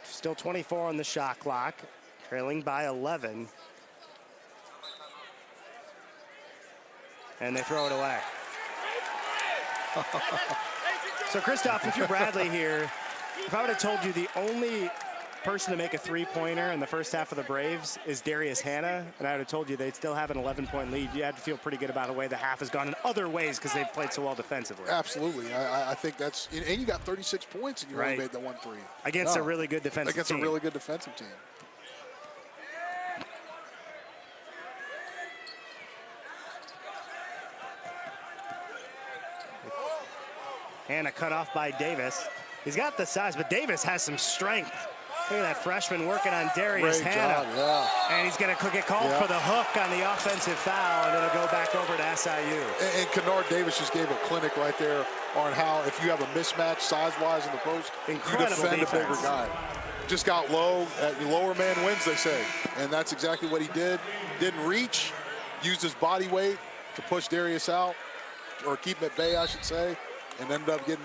A: Still 24 on the shot clock, trailing by 11. And they throw it away. So Christoph, if you're Bradley here, If I would have told you the only person to make a three-pointer in the first half of the Braves is Darius Hannah, and I would have told you they'd still have an 11-point lead, you had to feel pretty good about the way the half has gone in other ways because they've played so well defensively.
B: Absolutely. I think that's, and you got 36 points and you only made the 1-3.
A: Against a really good defensive team.
B: Against a really good defensive team.
A: Hannah cut off by Davis. He's got the size, but Davis has some strength. Look at that freshman working on Darius Hannah.
B: Great job, yeah.
A: And he's going to get called for the hook on the offensive foul, and it'll go back over to SIU.
B: And Kennard Davis just gave a clinic right there on how, if you have a mismatch size-wise in the post,
A: incredible
B: you defend
A: defense.
B: a bigger guy. Just got low. Lower man wins, they say. And that's exactly what he did. Didn't reach. Used his body weight to push Darius out, or keep him at bay, I should say, and ended up getting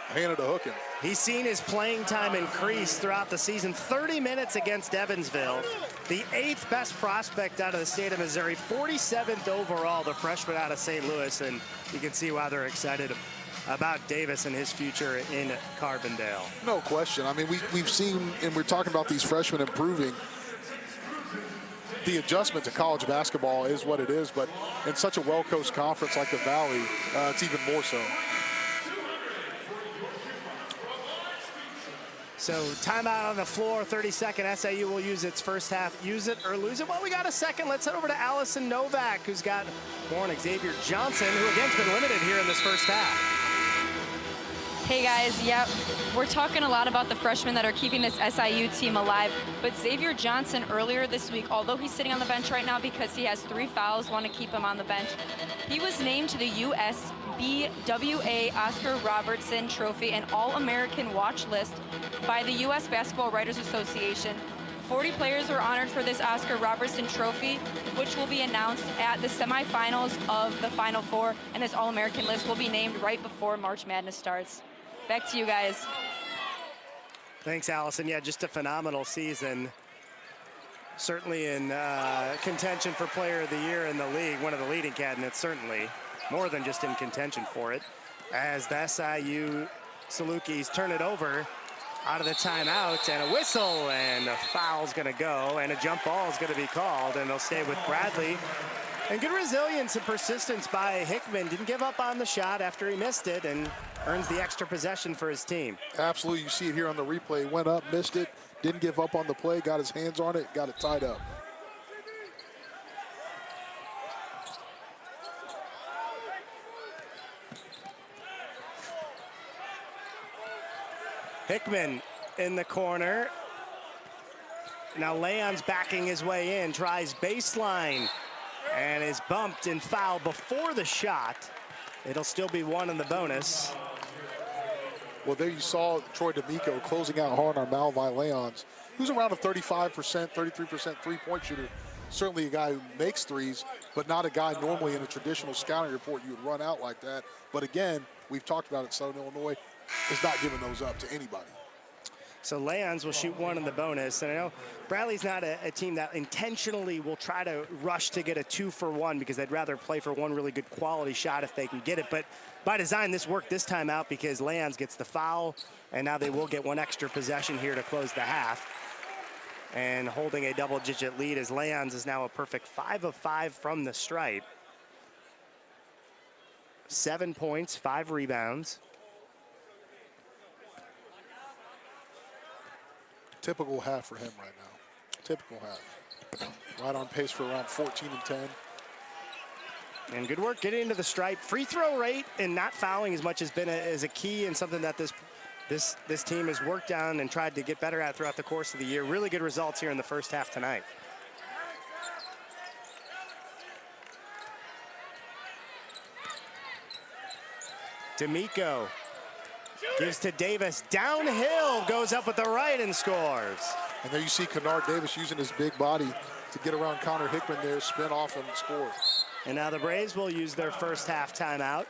B: Hannah to hook him.
A: He's seen his playing time increase throughout the season. 30 minutes against Evansville. The 8th best prospect out of the state of Missouri. 47th overall, the freshman out of St. Louis. And you can see why they're excited about Davis and his future in Carbondale.
B: No question. I mean, we've seen, and we're talking about these freshmen improving. The adjustment to college basketball is what it is, but in such a well-coached conference like the Valley, it's even more so.
A: So timeout on the floor, 30-second. SIU will use its first half. Use it or lose it. Well, we got a second. Let's head over to Allison Novak, who's got more on Xavier Johnson, who again's been limited here in this first half.
F: Hey guys, yep, we're talking a lot about the freshmen that are keeping this SIU team alive, but Xavier Johnson earlier this week, although he's sitting on the bench right now because he has 3 fouls, want to keep him on the bench, he was named to the USBWA Oscar Robertson Trophy and All-American watch list by the U.S. Basketball Writers Association. 40 players were honored for this Oscar Robertson Trophy, which will be announced at the semifinals of the Final Four, and this All-American list will be named right before March Madness starts. Back to you guys.
A: Thanks, Allison. Yeah, just a phenomenal season. Certainly in contention for Player of the Year in the league. One of the leading candidates, certainly. More than just in contention for it. As the SIU Salukis turn it over out of the timeout, and a whistle, and a foul's going to go, and a jump ball is going to be called, and they'll stay with Bradley. And good resilience and persistence by Hickman. Didn't give up on the shot after he missed it, and earns the extra possession for his team.
B: Absolutely. You see it here on the replay. Went up, missed it, didn't give up on the play, got his hands on it, got it tied up.
A: Hickman in the corner. Now Leon's backing his way in, tries baseline, and is bumped and fouled before the shot. It'll still be 1 in the bonus.
B: Well, there you saw Troy D'Amico closing out hard on Malvi Leons, who's around a 35%, 33% three-point shooter. Certainly a guy who makes threes, but not a guy normally in a traditional scouting report you would run out like that. But again, we've talked about it, Southern Illinois is not giving those up to anybody.
A: So Leons will shoot 1 in the bonus. And I know Bradley's not a team that intentionally will try to rush to get a 2-for-1 because they'd rather play for one really good quality shot if they can get it. But by design, this worked this time out because Leons gets the foul, and now they will get 1 extra possession here to close the half. And holding a double-digit lead as Leons is now a perfect 5 of 5 from the stripe. 7 points, 5 rebounds.
B: Typical half for him right now. Typical half. Right on pace for around 14 and 10.
A: And good work getting into the stripe. Free throw rate and not fouling as much has been a key and something that this team has worked on and tried to get better at throughout the course of the year. Really good results here in the first half tonight. D'Amico gives to Davis, downhill, goes up with the right and scores.
B: And there you see Kennard Davis using his big body to get around Connor Hickman there, spin off and score.
A: And now the Braves will use their first half timeout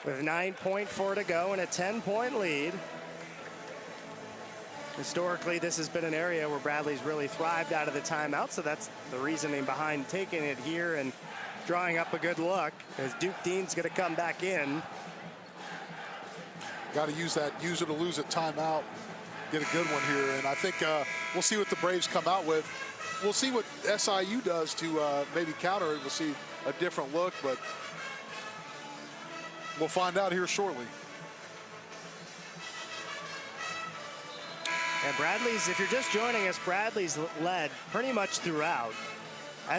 A: with 9.4 to go and a 10-point lead. Historically, this has been an area where Bradley's really thrived out of the timeout, so that's the reasoning behind taking it here and drawing up a good look as Duke Dean's going to come back in.
B: Got to use it or lose it timeout. Get a good one here, and I think we'll see what the Braves come out with. We'll see what SIU does to maybe counter it. We'll see a different look, but we'll find out here shortly.
A: And Bradley's, if you're just joining us, Bradley's led pretty much throughout.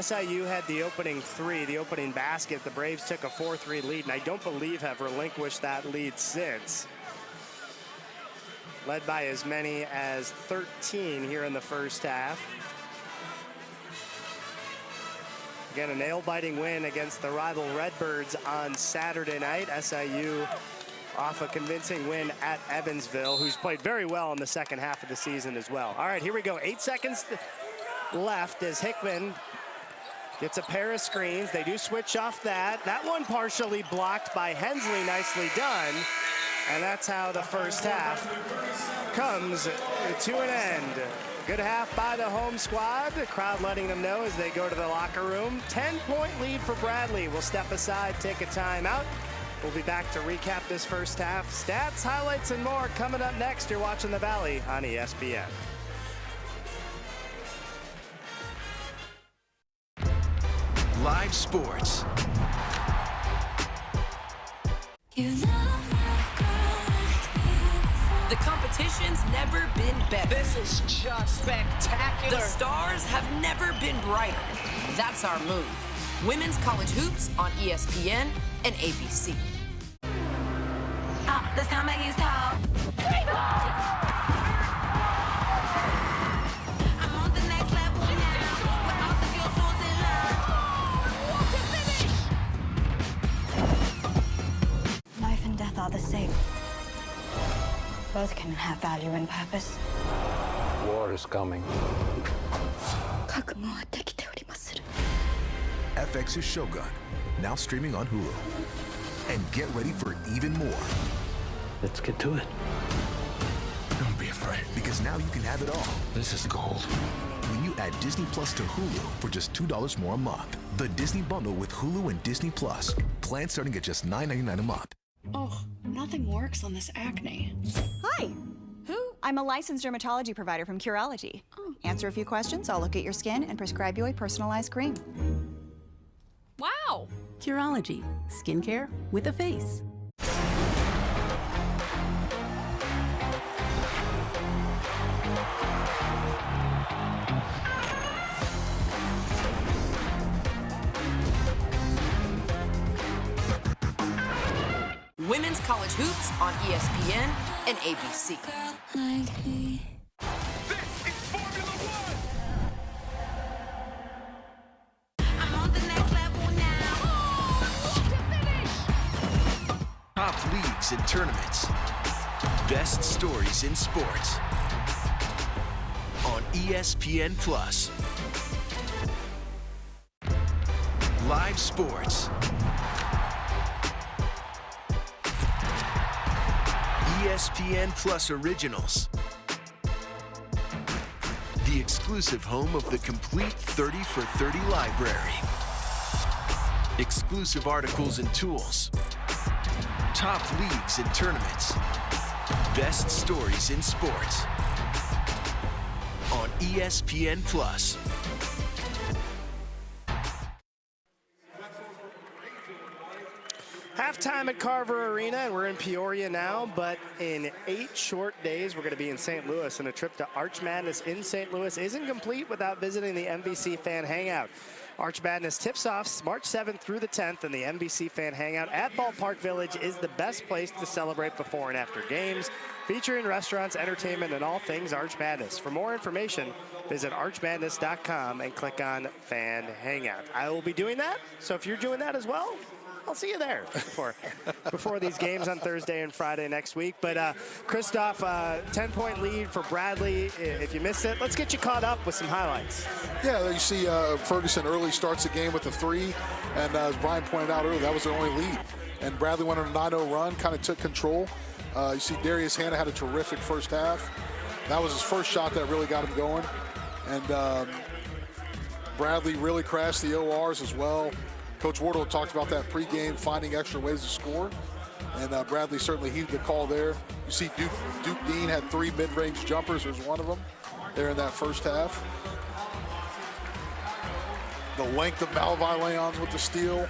A: SIU had the opening three, the opening basket. The Braves took a 4-3 lead, and I don't believe have relinquished that lead since. Led by as many as 13 here in the first half. Again, a nail-biting win against the rival Redbirds on Saturday night. SIU off a convincing win at Evansville, who's played very well in the second half of the season as well. All right, here we go. 8 seconds left as Hickman gets a pair of screens. They do switch off that. That one partially blocked by Hensley. Nicely done. And that's how the first half comes to an end. Good half by the home squad. The crowd letting them know as they go to the locker room. 10-point lead for Bradley. We'll step aside, take a timeout. We'll be back to recap this first half. Stats, highlights, and more coming up next. You're watching The Valley on ESPN.
R: Live sports.
H: The competition's never been better.
U: This is just spectacular.
H: The stars have never been brighter. That's our move. Women's college hoops on ESPN and ABC.
T: This time I use top. I'm on the next level now. With all the girls who's in love. To finish.
I: Life and death are the same. Both can have value and purpose.
J: War is coming.
R: FX's Shogun, now streaming on Hulu. And get ready for even more.
J: Let's get to it.
R: Don't be afraid, because now you can have it all.
J: This is gold.
R: When you add Disney Plus to Hulu for just $2 more a month. The Disney Bundle with Hulu and Disney Plus. Plan starting at just $9.99 a month.
W: Oh, nothing works on this acne.
X: Hi. Who? I'm a licensed dermatology provider from Curology.
W: Oh.
X: Answer a few questions, I'll look at your skin and prescribe you a personalized cream.
W: Wow.
Y: Curology, skincare with a face.
H: Women's college hoops on ESPN and ABC.
T: I'm on the next level now. To finish.
R: Top leagues and tournaments. Best stories in sports. On ESPN Plus. Live sports. ESPN Plus Originals. The exclusive home of the complete 30 for 30 library. Exclusive articles and tools. Top leagues and tournaments. Best stories in sports. On ESPN Plus.
A: Halftime at Carver Arena, and we're in Peoria now, but in 8 short days, we're going to be in St. Louis, and a trip to Arch Madness in St. Louis isn't complete without visiting the MVC Fan Hangout. Arch Madness tips off March 7th through the 10th, and the MVC Fan Hangout at Ballpark Village is the best place to celebrate before and after games, featuring restaurants, entertainment, and all things Arch Madness. For more information, visit archmadness.com and click on Fan Hangout. I will be doing that, so if you're doing that as well, I'll see you there before these games on Thursday and Friday next week. But Christoph, 10-point lead for Bradley. If you missed it, let's get you caught up with some highlights.
B: Yeah, you see Ferguson early starts the game with a 3, and as Brian pointed out earlier, that was their only lead. And Bradley went on a 9-0 run, kind of took control. You see Darius Hannah had a terrific first half. That was his first shot that really got him going. And Bradley really crashed the ORs as well. Coach Wardle talked about that pregame, finding extra ways to score. And Bradley certainly heeded the call there. You see Duke Dean had 3 mid-range jumpers. There's one of them there in that first half. The length of Malavi Leon's with the steal.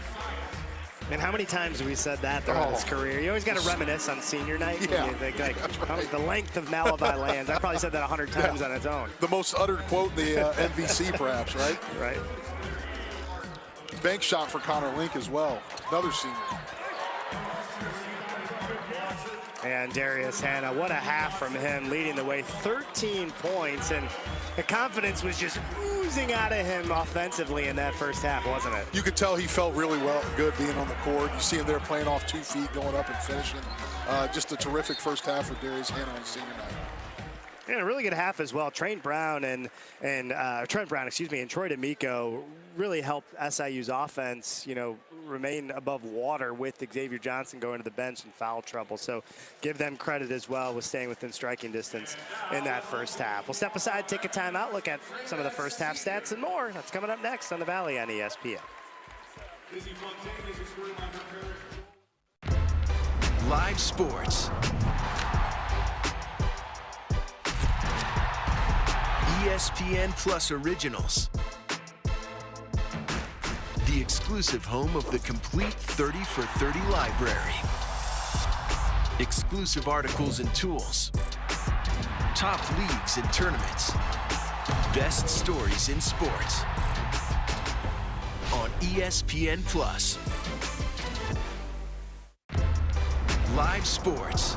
A: And how many times have we said that throughout his career? You always got to reminisce on senior night.
B: Yeah,
A: You think, like,
B: right.
A: the length of Malavi Lands. I probably said that 100 times on its own.
B: The most uttered quote in the MVC, perhaps, right?
A: Right.
B: Bank shot for Connor Link as well, another senior.
A: And Darius Hannah, what a half from him, leading the way, 13 points. And the confidence was just oozing out of him offensively in that first half, wasn't it?
B: You could tell he felt really good being on the court. You see him there playing off 2 feet, going up and finishing. Just a terrific first half for Darius Hannah on senior night.
A: And a really good half as well. Trent Brown and Troy D'Amico really helped SIU's offense, remain above water with Xavier Johnson going to the bench in foul trouble. So give them credit as well with staying within striking distance in that first half. We'll step aside, take a timeout, look at some of the first half stats and more. That's coming up next on the Valley on ESPN.
R: Live sports. ESPN Plus Originals. The exclusive home of the complete 30 for 30 library. Exclusive articles and tools. Top leagues and tournaments. Best stories in sports. On ESPN Plus. Live sports.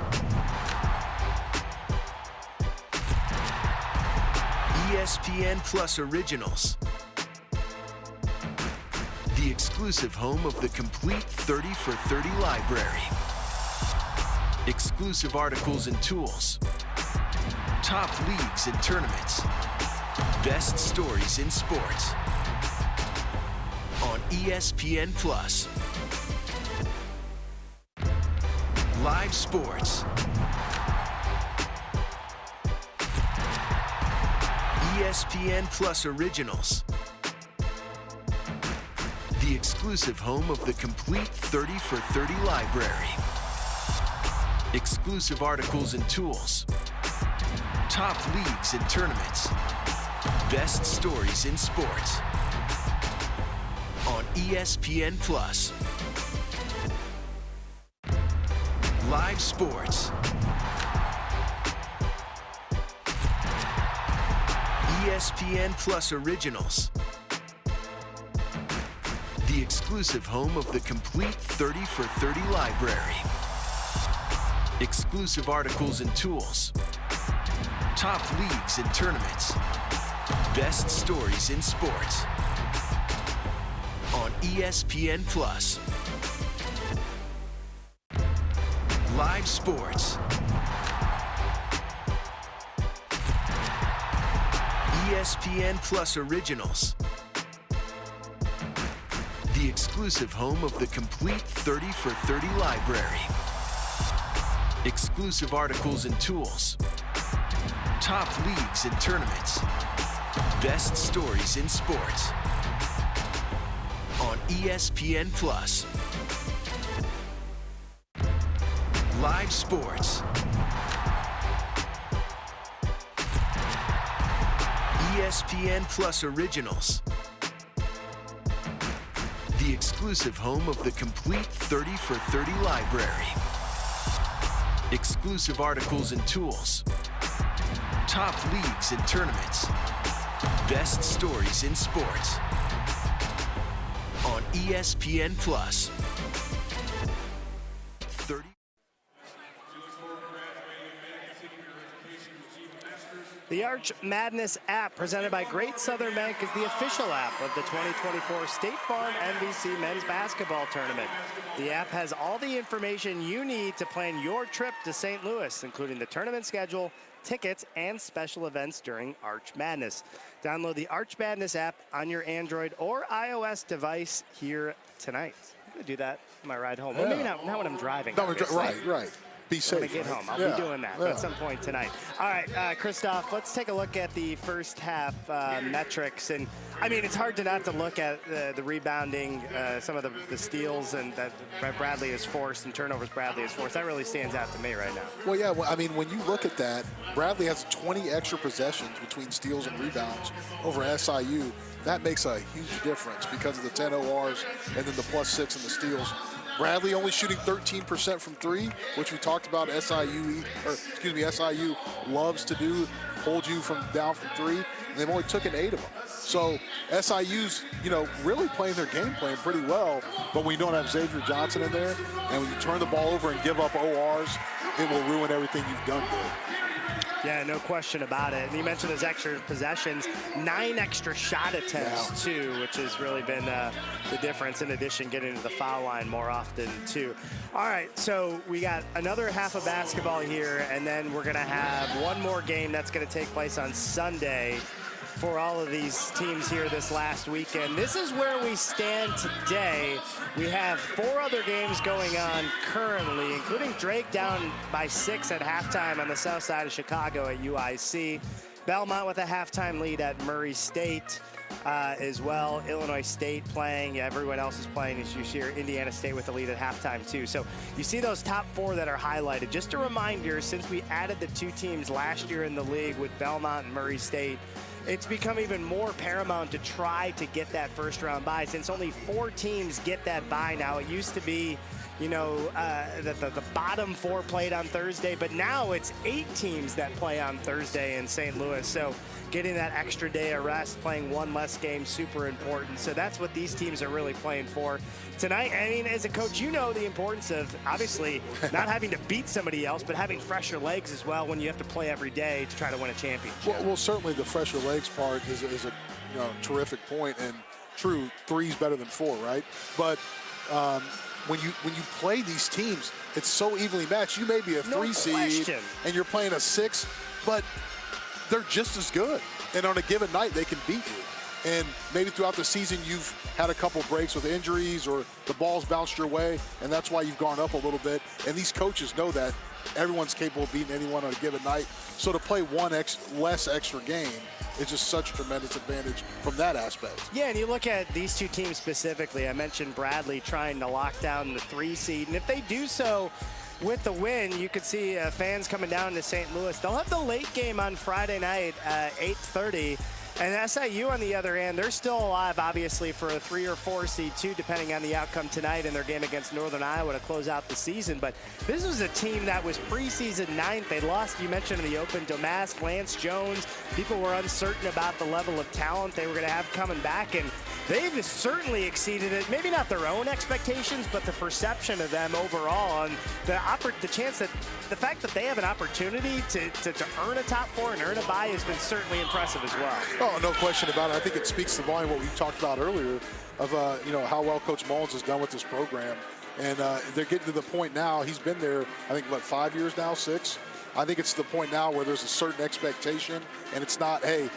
R: ESPN Plus Originals. The exclusive home of the complete 30 for 30 library. Exclusive articles and tools. Top leagues and tournaments. Best stories in sports. On ESPN Plus. Live sports. ESPN Plus Originals. The exclusive home of the complete 30 for 30 library. Exclusive articles and tools. Top leagues and tournaments. Best stories in sports. On ESPN Plus. Live sports. ESPN Plus Originals. The exclusive home of the complete 30 for 30 library. Exclusive articles and tools. Top leagues and tournaments. Best stories in sports. On ESPN Plus. Live sports. ESPN Plus Originals. The exclusive home of the complete 30 for 30 library. Exclusive articles and tools. Top leagues and tournaments. Best stories in sports. On ESPN Plus. Live sports. ESPN Plus Originals. The exclusive home of the complete 30 for 30 library. Exclusive articles and tools. Top leagues and tournaments. Best stories in sports. On ESPN Plus. 30.
A: The Arch Madness app presented by Great Southern Bank is the official app of the 2024 State Farm MVC Men's Basketball Tournament. The app has all the information you need to plan your trip to St. Louis, including the tournament schedule, tickets, and special events during Arch Madness. Download the Arch Madness app on your Android or iOS device here tonight. I'm going to do that on my ride home. Well, maybe not when I'm driving.
B: No, right. be safe.
A: When I get home, I'll be doing that at some point tonight. All right, Christoph, let's take a look at the first half metrics. And I mean, it's hard not to look at the rebounding, some of the steals and that Bradley has forced and turnovers Bradley has forced. That really stands out to me right now.
B: Well, yeah, I mean, when you look at that, Bradley has 20 extra possessions between steals and rebounds over SIU. That makes a huge difference because of the 10 ORs and then the +6 and the steals. Bradley only shooting 13% from three, which we talked about. SIU loves to do, hold you down from three, and they've only taken 8 of them. So SIU's, really playing their game plan pretty well, but when you don't have Xavier Johnson in there, and when you turn the ball over and give up ORs, it will ruin everything you've done good.
A: Yeah, no question about it. And you mentioned those extra possessions, 9 extra shot attempts too, which has really been the difference, in addition getting to the foul line more often too. All right, so we got another half of basketball here, and then we're gonna have one more game that's gonna take place on Sunday for all of these teams here this last weekend. This is where we stand today. We have 4 other games going on currently, including Drake down by 6 at halftime on the south side of Chicago at UIC. Belmont with a halftime lead at Murray State as well. Illinois State playing. Everyone else is playing, as you hear. Indiana State with the lead at halftime too. So you see those top 4 that are highlighted. Just a reminder, since we added the 2 teams last year in the league with Belmont and Murray State, it's become even more paramount to try to get that first round bye, since only 4 teams get that bye now. It used to be, the bottom 4 played on Thursday, but now it's 8 teams that play on Thursday in St. Louis. So getting that extra day of rest, playing 1 less game, super important. So that's what these teams are really playing for tonight. I mean, as a coach, you know the importance of obviously not having to beat somebody else, but having fresher legs as well when you have to play every day to try to win a championship.
B: Well, certainly the fresher legs part is a terrific point, and true, 3's better than 4, right? But when you play these teams, it's so evenly matched. You may be a 3 seed and you're playing a 6, but they're just as good. And on a given night, they can beat you. And maybe throughout the season, you've had a couple breaks with injuries or the ball's bounced your way, and that's why you've gone up a little bit. And these coaches know that everyone's capable of beating anyone on a given night. So to play 1 less extra game is just such a tremendous advantage from that aspect.
A: Yeah, and you look at these 2 teams specifically. I mentioned Bradley trying to lock down the 3 seed, and if they do so with the win, you could see fans coming down to St. Louis. They'll have the late game on Friday night at 8:30. And SIU, on the other hand, they're still alive, obviously, for a 3 or 4 seed, too, depending on the outcome tonight in their game against Northern Iowa to close out the season. But this was a team that was preseason 9th. They lost, you mentioned in the open, Domask, Lance Jones. People were uncertain about the level of talent they were going to have coming back, and they've certainly exceeded it. Maybe not their own expectations, but the perception of them overall, and the chance that the fact that they have an opportunity to earn a top 4 and earn a bye has been certainly impressive as well.
B: Oh, no question about it. I think it speaks to the volume what we talked about earlier of how well Coach Mullins has done with this program, and they're getting to the point now. He's been there, I think, 5 years now, 6. I think it's the point now where there's a certain expectation, and it's not, hey,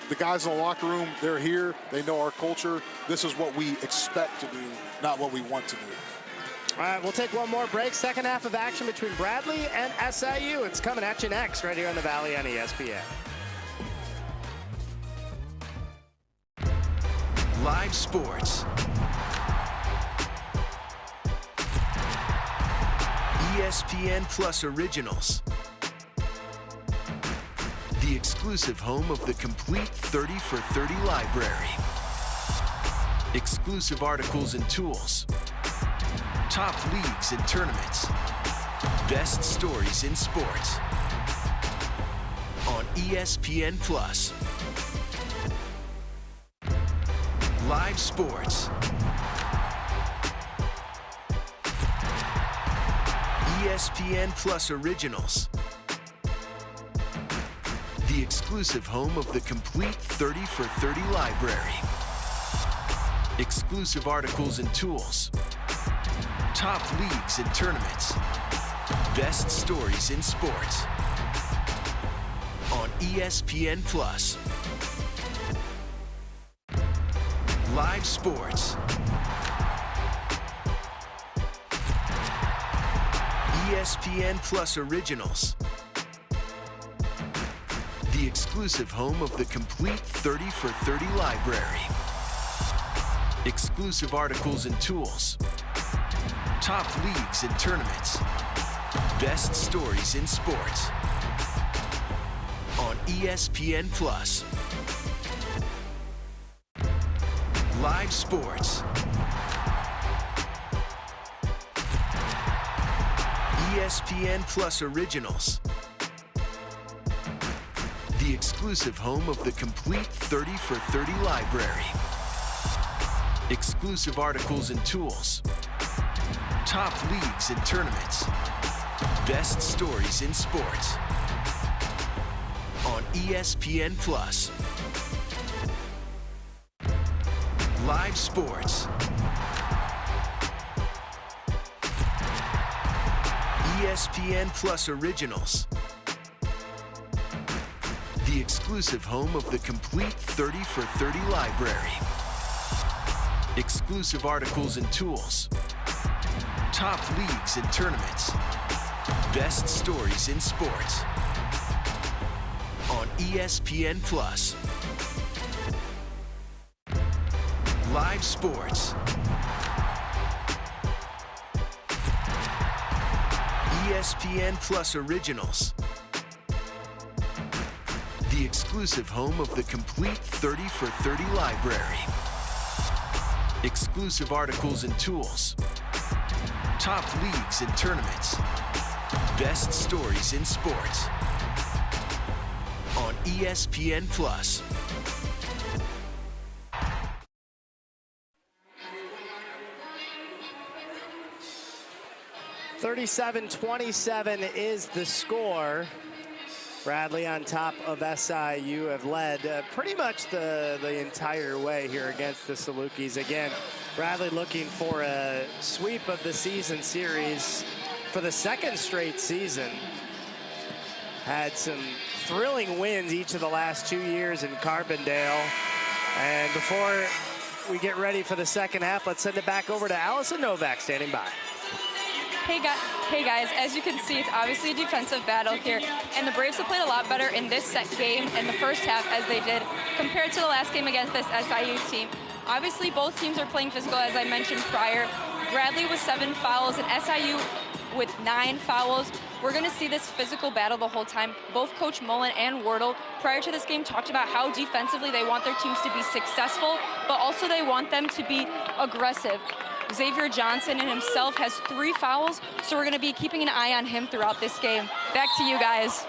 B: the guys in the locker room, they're here, they know our culture. This is what we expect to do, not what we want to do.
A: All right, we'll take one more break. Second half of action between Bradley and SIU. It's coming at you next right here on the Valley on ESPN.
R: Live sports. ESPN Plus Originals. The exclusive home of the complete 30 for 30 library. Exclusive articles and tools. Top leagues and tournaments. Best stories in sports. On ESPN Plus. Live sports. ESPN Plus Originals. The exclusive home of the complete 30 for 30 library. Exclusive articles and tools. Top leagues and tournaments. Best stories in sports. On ESPN Plus. Live sports.
K: ESPN Plus Originals. The exclusive home of the complete 30 for 30 library. Exclusive articles and tools. Top leagues and tournaments. Best stories in sports. On ESPN Plus. Live sports. ESPN Plus Originals. The exclusive home of the complete 30 for 30 library. Exclusive articles and tools. Top leagues and tournaments. Best stories in sports. On ESPN Plus. Live sports. ESPN Plus Originals. The exclusive home of the complete 30 for 30 library. Exclusive articles and tools. Top leagues and tournaments. Best stories in sports. On ESPN Plus. Live sports. ESPN Plus Originals. The exclusive home of the complete 30 for 30 library. Exclusive articles and tools. Top leagues and tournaments. Best stories in sports. On ESPN Plus.
A: (37-27) is the score. Bradley on top of SIU have led pretty much the entire way here against the Salukis. Again, Bradley looking for a sweep of the season series for the second straight season. Had some thrilling wins each of the last 2 years in Carbondale. And before we get ready for the second half, let's send it back over to Allison Novak standing by.
F: Hey guys, as you can see, it's obviously a defensive battle here, and the Braves have played a lot better in this set game in the first half as they did compared to the last game against this SIU team. Obviously, both teams are playing physical, as I mentioned prior. Bradley with 7 fouls and SIU with 9 fouls. We're going to see this physical battle the whole time. Both Coach Mullen and Wardle, prior to this game, talked about how defensively they want their teams to be successful, but also they want them to be aggressive. Xavier Johnson and himself has 3 fouls, so we're going to be keeping an eye on him throughout this game. Back to you guys.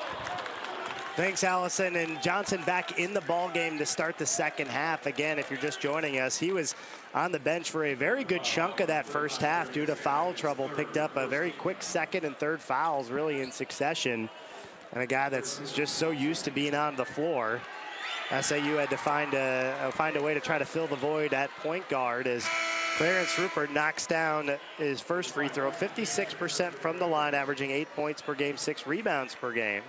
A: Thanks, Allison. And Johnson back in the ball game to start the second half. Again, if you're just joining us, he was on the bench for a very good chunk of that first half due to foul trouble. Picked up a very quick second and third fouls really in succession. And a guy that's just so used to being on the floor. SIU had to find a way to try to fill the void at point guard as Clarence Rupert knocks down his first free throw, 56% from the line, averaging 8 points per game, 6 rebounds per game.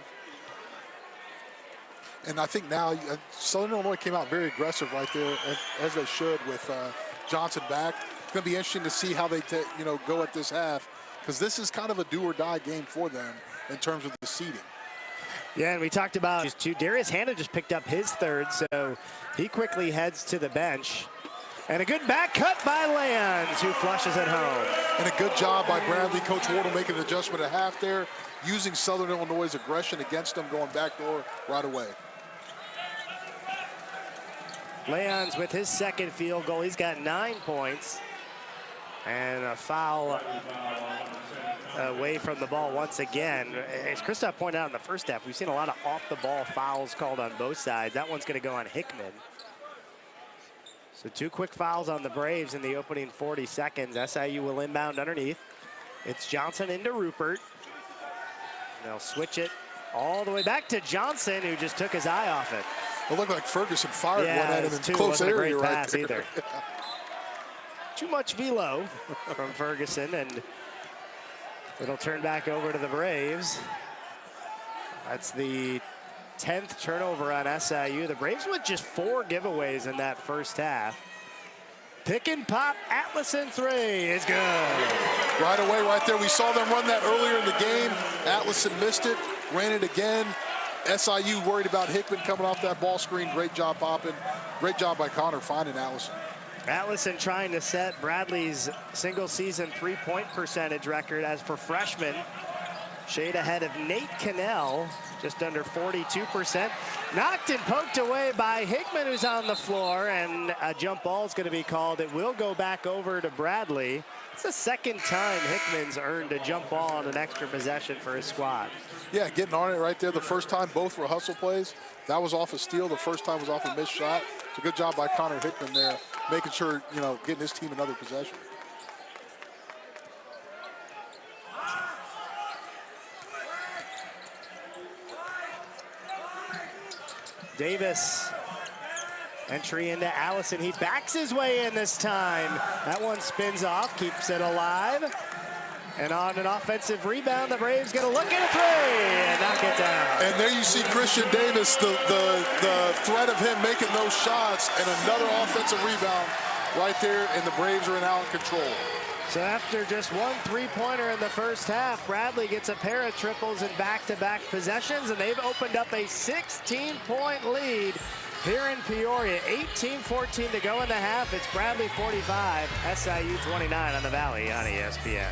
B: And I think now Southern Illinois came out very aggressive right there, as they should, with Johnson back. It's going to be interesting to see how they go at this half, because this is kind of a do-or-die game for them in terms of the seeding.
A: Yeah, and we talked about Darius Hanna just picked up his third, so he quickly heads to the bench. And a good back cut by Leons, who flushes it home.
B: And a good job by Bradley. Coach Wardle making an adjustment at half there, using Southern Illinois' aggression against them, going backdoor right away.
A: Leons with his second field goal. He's got 9 points. And a foul away from the ball once again. As Christoph pointed out in the first half, we've seen a lot of off-the-ball fouls called on both sides. That one's going to go on Hickman. So 2 quick fouls on the Braves in the opening 40 seconds. SIU will inbound underneath. It's Johnson into Rupert. They'll switch it all the way back to Johnson, who just took his eye off it.
B: It looked like Ferguson fired one at him in close
A: area
B: right there.
A: Wasn't a great pass either. Too much velo from Ferguson, and it'll turn back over to the Braves. That's the 10th turnover on SIU. The Braves with just 4 giveaways in that first half. Pick and pop, Atlason three is good.
B: Right away, right there. We saw them run that earlier in the game. Atlason missed it, ran it again. SIU worried about Hickman coming off that ball screen. Great job popping. Great job by Connor finding Atlason.
A: Atlason trying to set Bradley's single-season three-point percentage record as for freshmen. Shade ahead of Nate Cannell, just under 42%. Knocked and poked away by Hickman, who's on the floor, and a jump ball is going to be called. It will go back over to Bradley. It's the second time Hickman's earned a jump ball on an extra possession for his squad.
B: Yeah, getting on it right there. The first time, both were hustle plays. That was off a steal. The first time was off a missed shot. It's a good job by Connor Hickman there, making sure, you know, getting his team another possession.
A: Davis, entry into Allison. He backs his way in this time. That one spins off, keeps it alive. And on an offensive rebound, the Braves going to look at a three and knock it down.
B: And there you see Christian Davis, the threat of him making those shots, and another offensive rebound right there, and the Braves are in out control.
A: So after just one three-pointer in the first half, Bradley gets a pair of triples in back-to-back possessions, and they've opened up a 16-point lead here in Peoria. 18-14 to go in the half. It's Bradley 45, SIU 29 on the Valley on ESPN.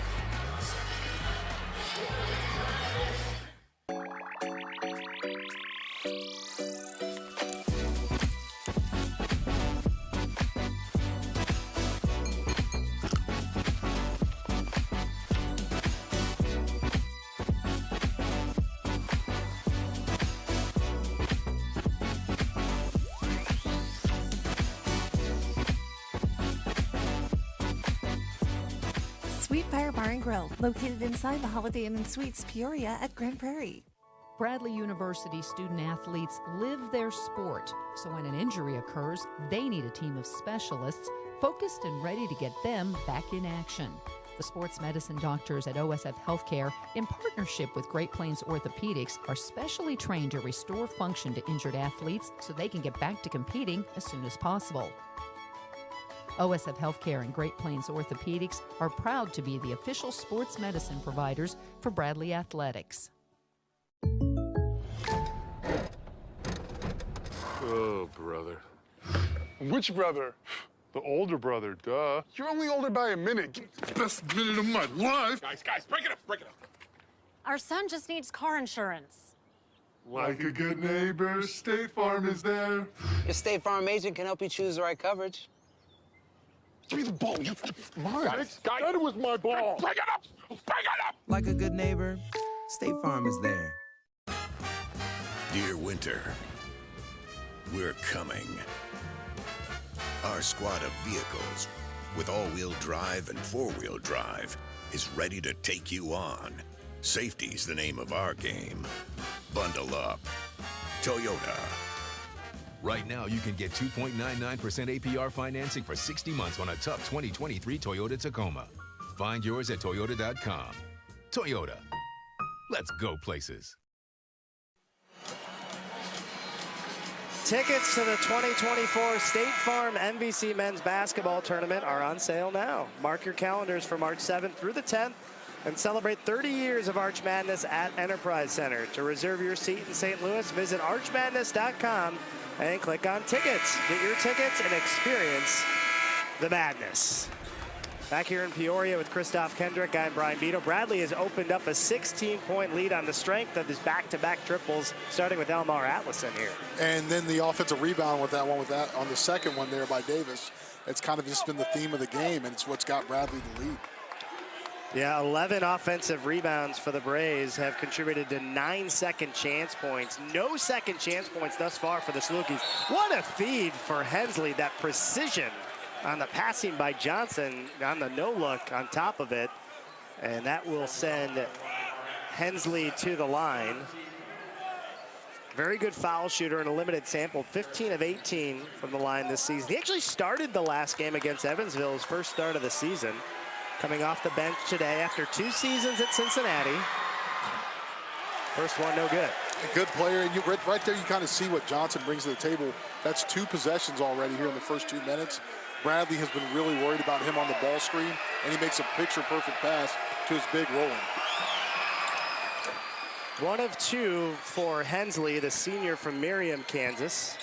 C: Sweet Fire Bar and Grill, located inside the Holiday Inn and Suites Peoria at Grand Prairie.
E: Bradley University student athletes live their sport, so when an injury occurs, they need a team of specialists focused and ready to get them back in action. The sports medicine doctors at OSF Healthcare, in partnership with Great Plains Orthopedics, are specially trained to restore function to injured athletes so they can get back to competing as soon as possible. OSF Healthcare and Great Plains Orthopedics are proud to be the official sports medicine providers for Bradley Athletics.
M: Oh, brother. Which brother? The older brother, duh. You're only older by a minute. Give me the best minute of my life.
U: Guys, break it up, break it up.
L: Our son just needs car insurance.
M: Like a good neighbor, State Farm is there.
N: Your State Farm agent can help you choose the right coverage.
M: Give me the ball. Guys, that was my ball. Break it up! Break it up!
O: Like a good neighbor, State Farm is there.
P: Dear winter, we're coming. Our squad of vehicles, with all-wheel drive and four-wheel drive, is ready to take you on. Safety's the name of our game. Bundle up. Toyota.
Q: Right now, you can get 2.99% APR financing for 60 months on a tough 2023 Toyota Tacoma. Find yours at Toyota.com. Toyota. Let's go places.
A: Tickets to the 2024 State Farm MVC Men's Basketball Tournament are on sale now. Mark your calendars for March 7th through the 10th and celebrate 30 years of Arch Madness at Enterprise Center. To reserve your seat in St. Louis, visit archmadness.com and click on tickets. Get your tickets and experience the madness. Back here in Peoria with Christoph Kendrick, I'm Brian Beto. Bradley has opened up a 16-point lead on the strength of his back-to-back triples, starting with Elmar Atlason here.
B: And then the offensive rebound with that one, on the second one there by Davis. It's kind of just been the theme of the game, and it's what's got Bradley the lead.
A: Yeah, 11 offensive rebounds for the Braves have contributed to 9 second chance points. No second chance points thus far for the Salukis. What a feed for Hensley, that precision on the passing by Johnson on the no-look on top of it. And that will send Hensley to the line. Very good foul shooter in a limited sample, 15 of 18 from the line this season. He actually started the last game against Evansville, his first start of the season. Coming off the bench today after 2 seasons at Cincinnati. First one, no good.
B: A good player, and right there you kind of see what Johnson brings to the table. That's 2 possessions already here in the first 2 minutes. Bradley has been really worried about him on the ball screen, and he makes a picture-perfect pass to his big Roland.
A: 1 of 2 for Hensley, the senior from Merriam, Kansas.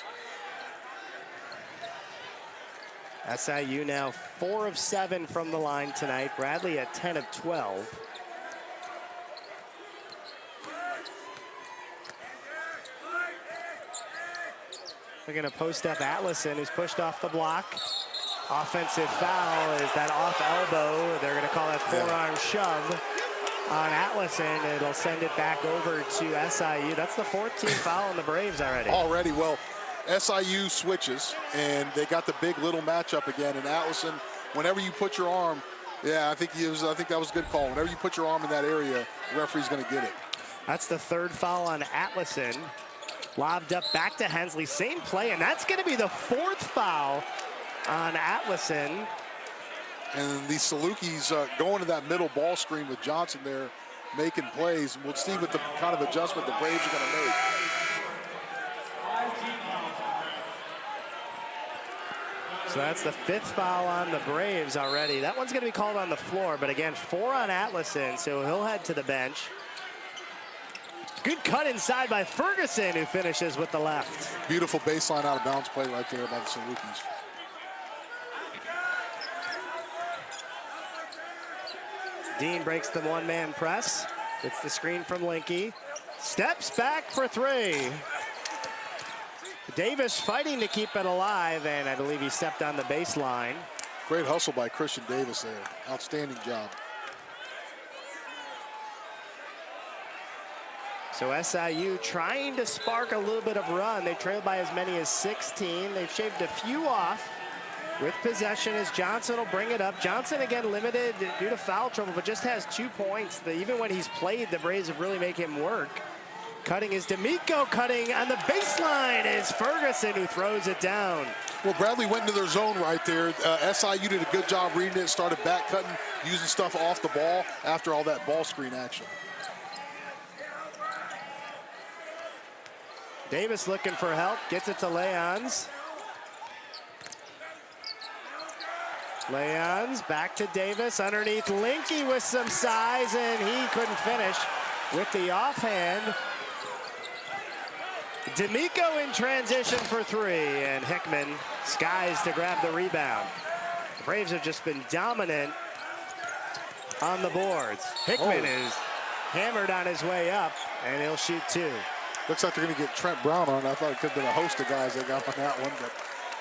A: SIU now 4 of 7 from the line tonight. Bradley at 10 of 12. They're going to post up Atlason, who's pushed off the block. Offensive foul is that off elbow. They're going to call that forearm shove on Atlason. It'll send it back over to SIU. That's the 14th foul on the Braves already.
B: Well, SIU switches, and they got the big little matchup again. And Atlason, whenever you put your arm, I think that was a good call. Whenever you put your arm in that area, the referee's going to get it.
A: That's the 3rd foul on Atlason. Lobbed up back to Hensley, same play, and that's going to be the 4th foul on Atlason.
B: And the Salukis going to that middle ball screen with Johnson there, making plays. We'll see what the kind of adjustment the Braves are going to make.
A: So that's the 5th foul on the Braves already. That one's going to be called on the floor, but again, 4 on Atlason, so he'll head to the bench. Good cut inside by Ferguson, who finishes with the left.
B: Beautiful baseline out of bounds play right there by the Salukis.
A: Dean breaks the one-man press. Gets the screen from Linke. Steps back for 3. Davis fighting to keep it alive, and I believe he stepped on the baseline.
B: Great hustle by Christian Davis there. Outstanding job.
A: So SIU trying to spark a little bit of run. They trailed by as many as 16. They've shaved a few off with possession as Johnson will bring it up. Johnson again limited due to foul trouble, but just has 2 points. Even when he's played, the Braves have really make him work. Cutting is D'Amico, cutting on the baseline is Ferguson, who throws it down.
B: Well, Bradley went into their zone right there. SIU did a good job reading it, started back cutting, using stuff off the ball after all that ball screen action.
A: Davis looking for help, gets it to Leons. Leons back to Davis, underneath Linke with some size, and he couldn't finish with the offhand. D'Amico in transition for 3, and Hickman skies to grab the rebound. The Braves have just been dominant on the boards. Hickman is hammered on his way up, and he'll shoot 2.
B: Looks like they're going to get Trent Brown on. I thought it could have been a host of guys that got on that one, but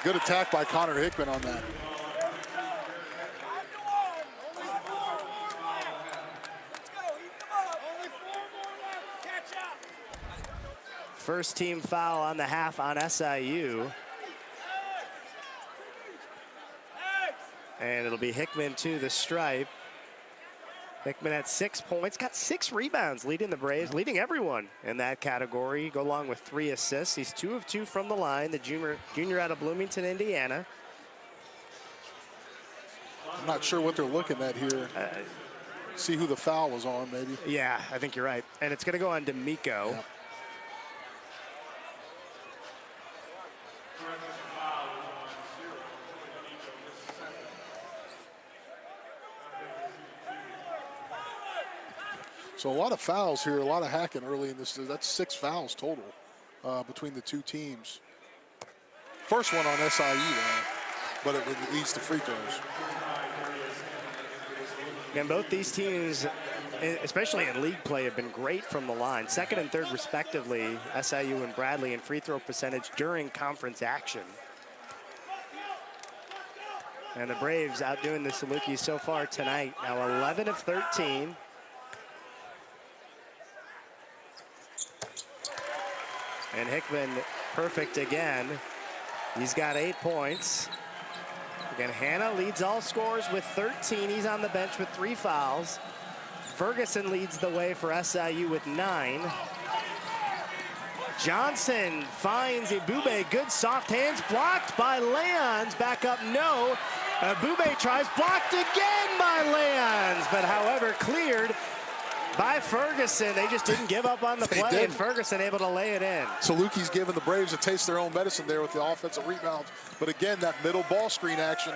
B: good attack by Connor Hickman on that.
A: First team foul on the half on SIU. And it'll be Hickman to the stripe. Hickman at 6 points, got 6 rebounds, leading the Braves, leading everyone in that category. Go along with 3 assists. He's 2 of 2 from the line, the junior out of Bloomington, Indiana.
B: I'm not sure what they're looking at here. See who the foul was on, maybe.
A: Yeah, I think you're right. And it's going to go on D'Amico.
B: Yeah. So a lot of fouls here, a lot of hacking early in this. That's 6 fouls total between the 2 teams. First one on SIU, though, but it leads to free throws.
A: And both these teams, especially in league play, have been great from the line. 2nd and 3rd, respectively, SIU and Bradley in free throw percentage during conference action. And the Braves outdoing the Salukis so far tonight. Now 11 of 13. And Hickman perfect again. He's got 8 points. Again, Hanna leads all scorers with 13. He's on the bench with 3 fouls. Ferguson leads the way for SIU with 9. Johnson finds Ebube. Good soft hands, blocked by Leons. Back up, no. Ebube tries, blocked again by Leons, but however cleared by Ferguson. They just didn't give up on the play,
B: didn't.
A: and Ferguson able to lay it in.
B: Salukis giving the Braves a taste of their own medicine there with the offensive rebounds. But again, that middle ball screen action.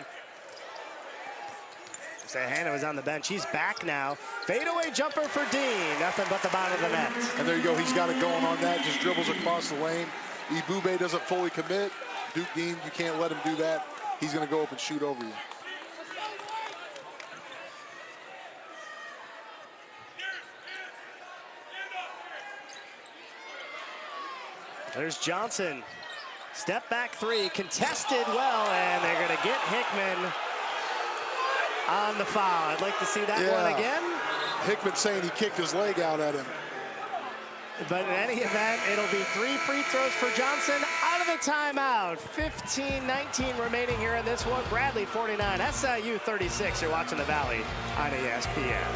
A: Hannah was on the bench. He's back now. Fadeaway jumper for Dean. Nothing but the bottom of the net.
B: And there you go. He's got it going on that. Just dribbles across the lane. Ibube doesn't fully commit. Duke Dean, you can't let him do that. He's going to go up and shoot over you.
A: There's Johnson. Step back three. Contested well, and they're going to get Hickman on the foul. I'd like to see that one again.
B: Hickman saying he kicked his leg out at him.
A: But in any event, it'll be 3 free throws for Johnson out of the timeout. 15-19 remaining here in this one. Bradley 49, SIU 36. You're watching the Valley on ESPN.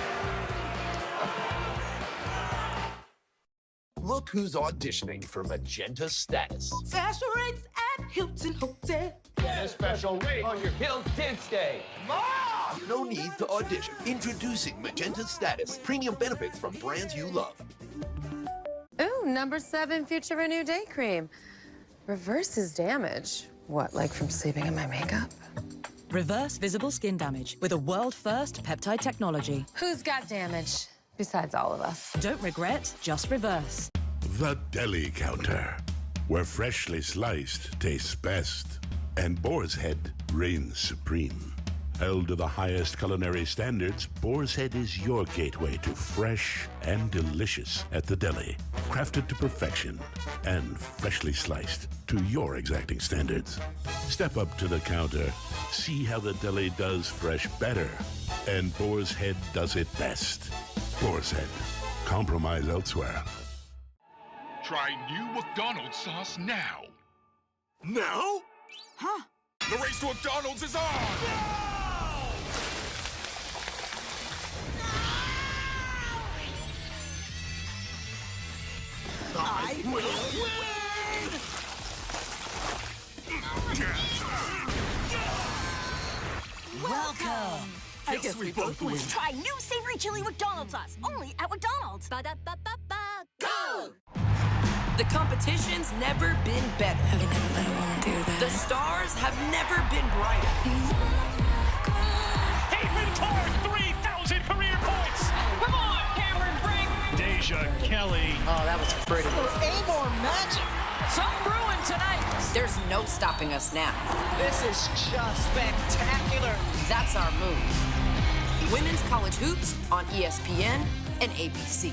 D: Look who's auditioning for Magenta Status.
T: Special rates at Hilton Hotel.
D: Get a special rate on your Hilton stay. Mom! No need to audition. Introducing Magenta Status. Premium benefits from brands you love.
G: Ooh, number 7 Future Renew Day Cream. Reverses damage. What, like from sleeping in my makeup?
I: Reverse visible skin damage with a world-first peptide technology.
G: Who's got damage? Besides all of us.
I: Don't regret, just reverse.
S: The Deli Counter, where freshly sliced tastes best and Boar's Head reigns supreme. Held to the highest culinary standards, Boar's Head is your gateway to fresh and delicious at the deli. Crafted to perfection and freshly sliced to your exacting standards. Step up to the counter, see how the deli does fresh better, and Boar's Head does it best. Boar's Head. Compromise elsewhere.
V: Try new McDonald's sauce now.
U: Now? Huh? The race to McDonald's is on!
T: I will win!
U: Welcome!
T: I guess we both win. Try new savory chili McDonald's sauce, only at McDonald's. Ba-da-ba-ba-ba, go!
H: The competition's never been better.
G: I've never let a woman do that.
H: The stars have never been brighter.
U: Avery Torres, 3,000 career points! Come on, Cameron Brink! Deja Kelly.
N: Oh, that was pretty.
T: Amor magic!
H: Some brewing tonight. There's no stopping us now.
T: This is just spectacular.
H: That's our move. Women's college hoops on ESPN and ABC.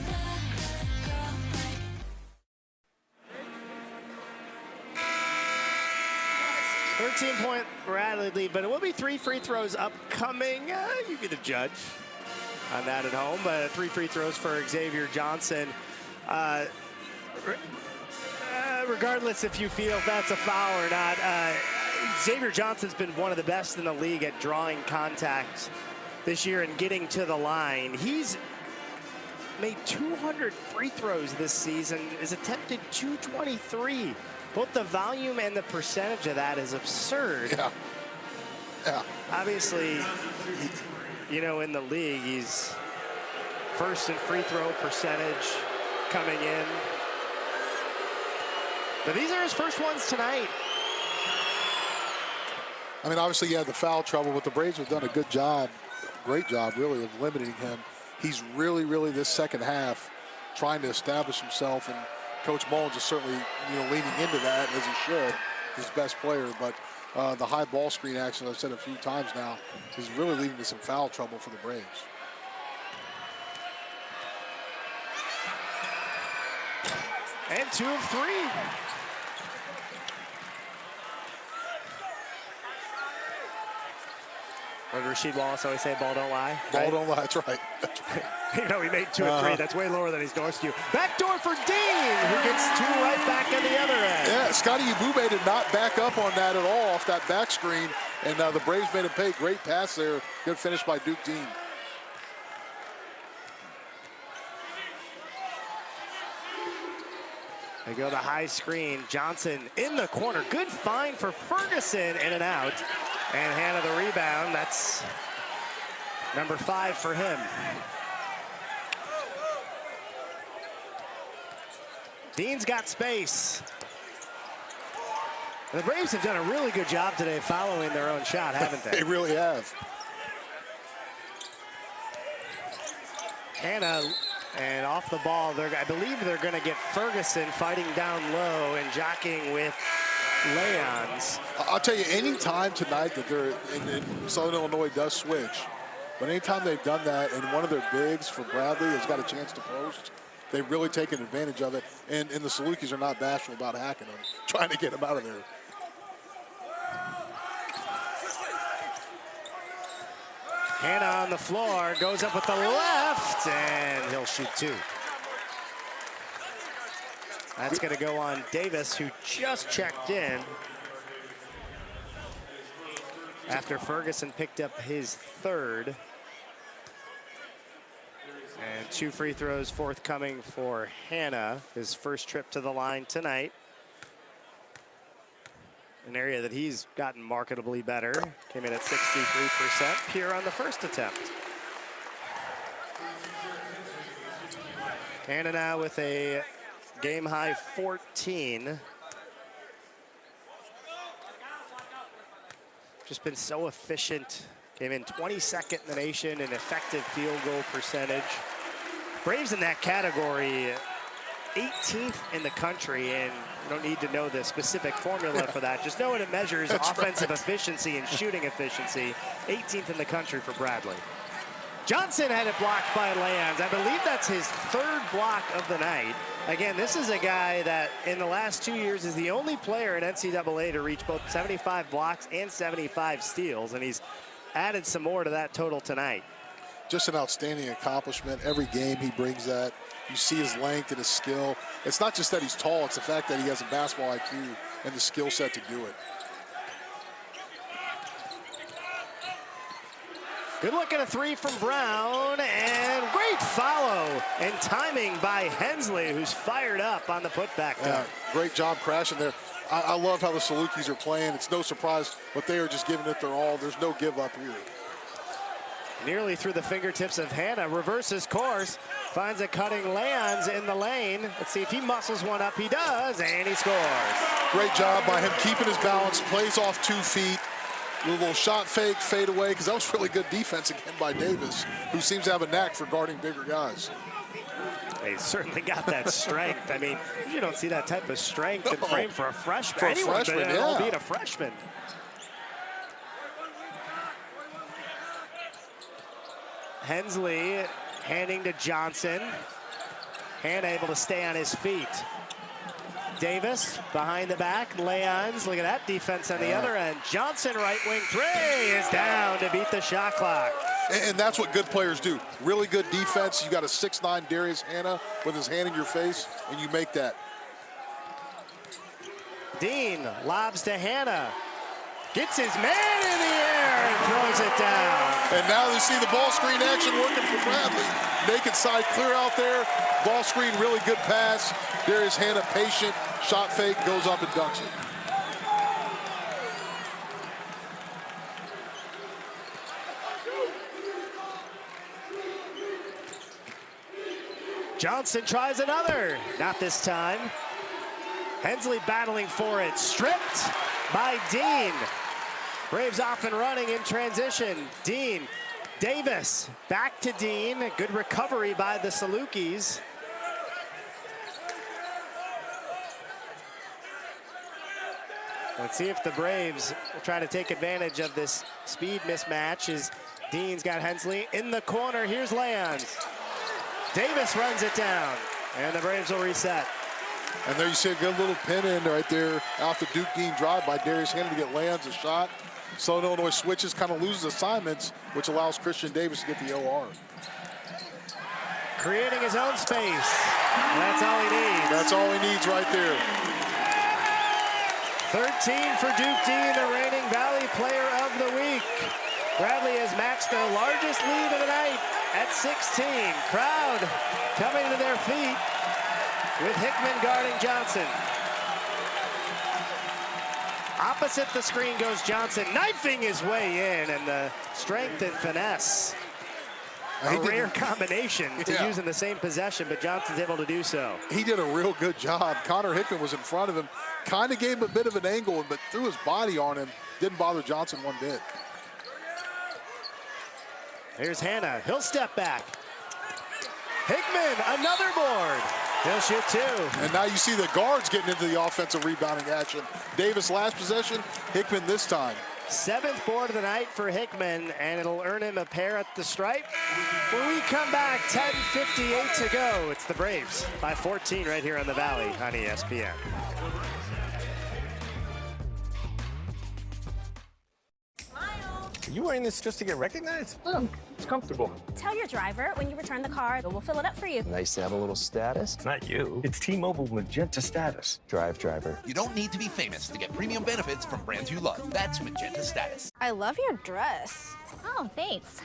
A: 13-point Bradley lead, but it will be 3 free throws upcoming. You be the judge on that at home. But 3 free throws for Xavier Johnson. Regardless if you feel that's a foul or not, Xavier Johnson's been one of the best in the league at drawing contact this year and getting to the line. He's made 200 free throws this season, has attempted 223. Both the volume and the percentage of that is absurd.
B: Yeah.
A: Obviously, you know, in the league, he's first in free throw percentage coming in. But these are his first ones tonight.
B: I mean, obviously he had the foul trouble, but the Braves have done a good job, great job, really, of limiting him. He's really, this second half trying to establish himself, and Coach Mullins is certainly, leaning into that, as he should, his best player. But the high ball screen action, I've said a few times now, is really leading to some foul trouble for the Braves.
A: And 2 of 3. What did Rasheed Wallace always say? Ball don't lie.
B: Ball don't lie. That's right.
A: He made 2 of 3. That's way lower than he's north you. Backdoor for Dean, who gets 2 right back on the other end.
B: Yeah, Scotty Ibube did not back up on that at all off that back screen, and the Braves made him pay. Great pass there. Good finish by Duke Dean.
A: They go the high screen. Johnson in the corner. Good find for Ferguson, in and out. And Hannah the rebound. That's number 5 for him. Dean's got space. The Braves have done a really good job today following their own shot, haven't they?
B: They really have.
A: Hannah, and off the ball, I believe they're going to get Ferguson fighting down low and jockeying with Leons.
B: I'll tell you, any time tonight that they're in Southern Illinois does switch, but anytime they've done that and one of their bigs for Bradley has got a chance to post, they've really taken advantage of it. And the Salukis are not bashful about hacking them, trying to get them out of there.
A: Hannah on the floor, goes up with the left, and he'll shoot 2. That's going to go on Davis, who just checked in after Ferguson picked up his 3rd. And 2 free throws forthcoming for Hannah, his first trip to the line tonight. An area that he's gotten marketably better. Came in at 63%, pure on the first attempt. Hannah now with a game-high 14. Just been so efficient. Came in 22nd in the nation in effective field goal percentage. Braves in that category, 18th in the country, and you don't need to know the specific formula for that. Just know it measures offensive efficiency and shooting efficiency. 18th in the country for Bradley. Johnson had it blocked by Leons. I believe that's his 3rd block of the night. Again, this is a guy that in the last 2 years is the only player in NCAA to reach both 75 blocks and 75 steals, and he's added some more to that total tonight.
B: Just an outstanding accomplishment. Every game he brings that. You see his length and his skill. It's not just that he's tall, it's the fact that he has a basketball IQ and the skill set to do it.
A: Good look at a 3 from Brown, and great follow and timing by Hensley, who's fired up on the putback.
B: Yeah, great job crashing there. I love how the Salukis are playing. It's no surprise, but they are just giving it their all. There's no give up here.
A: Nearly through the fingertips of Hannah, reverses course, finds a cutting Leons in the lane. Let's see if he muscles one up. He does, and he scores.
B: Great job by him keeping his balance, plays off 2 feet. A little shot fake, fade away, because that was really good defense again by Davis, who seems to have a knack for guarding bigger guys.
A: They certainly got that strength. I mean, you don't see that type of strength and frame for a freshman.
B: For a freshman, yeah.
A: Albeit a freshman. Hensley handing to Johnson. Hannah able to stay on his feet. Davis behind the back. Leons, look at that defense on the other end. Johnson, right wing 3 is down to beat the shot clock.
B: And that's what good players do. Really good defense. You got a 6'9" Darius Hannah with his hand in your face, and you make that.
A: Dean lobs to Hannah. Gets his man in the air and throws it down.
B: And now you see the ball screen action working for Bradley. Naked side clear out there. Ball screen, really good pass. Darius Hannah patient. Shot fake, goes up and dunks it.
A: Johnson tries another. Not this time. Hensley battling for it. Stripped by Dean. Braves off and running in transition. Dean, Davis, back to Dean. Good recovery by the Salukis. Let's see if the Braves will try to take advantage of this speed mismatch as Dean's got Hensley in the corner. Here's Leons. Davis runs it down, and the Braves will reset.
B: And there you see a good little pin in right there off the Duke Dean drive by Darius Hannah to get Leons a shot. Southern Illinois switches, kind of loses assignments, which allows Christian Davis to get the OR.
A: Creating his own space. That's all he needs.
B: That's all he needs right there.
A: 13 for Duke Dean, the reigning Valley Player of the Week. Bradley has matched their largest lead of the night at 16. Crowd coming to their feet with Hickman guarding Johnson. Opposite the screen goes Johnson, knifing his way in, and the strength and finesse A rare combination to use in the same possession, but Johnson's able to do so.
B: He did a real good job. Connor Hickman was in front of him, kind of gave him a bit of an angle, but threw his body on him. Didn't bother Johnson one bit.
A: Here's Hanna. He'll step back. Hickman, another board. He'll shoot 2.
B: And now you see the guards getting into the offensive rebounding action. Davis last possession, Hickman this time.
A: 7th board of the night for Hickman, and it'll earn him a pair at the stripe. When we come back, 10:58 to go. It's the Braves by 14 right here on the Valley on ESPN.
J: Are you wearing this just to get recognized? It's comfortable.
T: Tell your driver when you return the car, we'll fill it up for you.
J: Nice to have a little status. Not you. It's T-Mobile Magenta Status. Drive, driver.
D: You don't need to be famous to get premium benefits from brands you love. That's Magenta Status.
T: I love your dress.
R: Oh, thanks.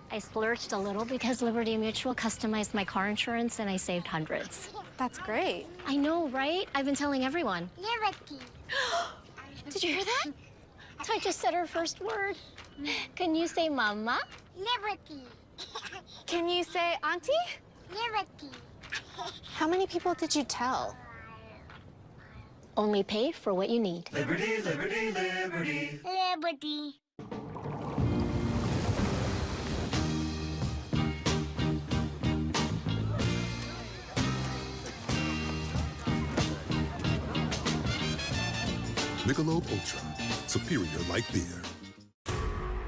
R: I splurged a little because Liberty Mutual customized my car insurance and I saved hundreds.
T: That's great.
R: I know, right? I've been telling everyone.
T: Liberty.
R: Did you hear that? I just said her first word. Can you say mama?
T: Liberty. Can you say auntie? Liberty. How many people did you tell?
R: Only pay for what you need.
T: Liberty, liberty, liberty. Liberty.
W: Michelob Ultra, superior light beer.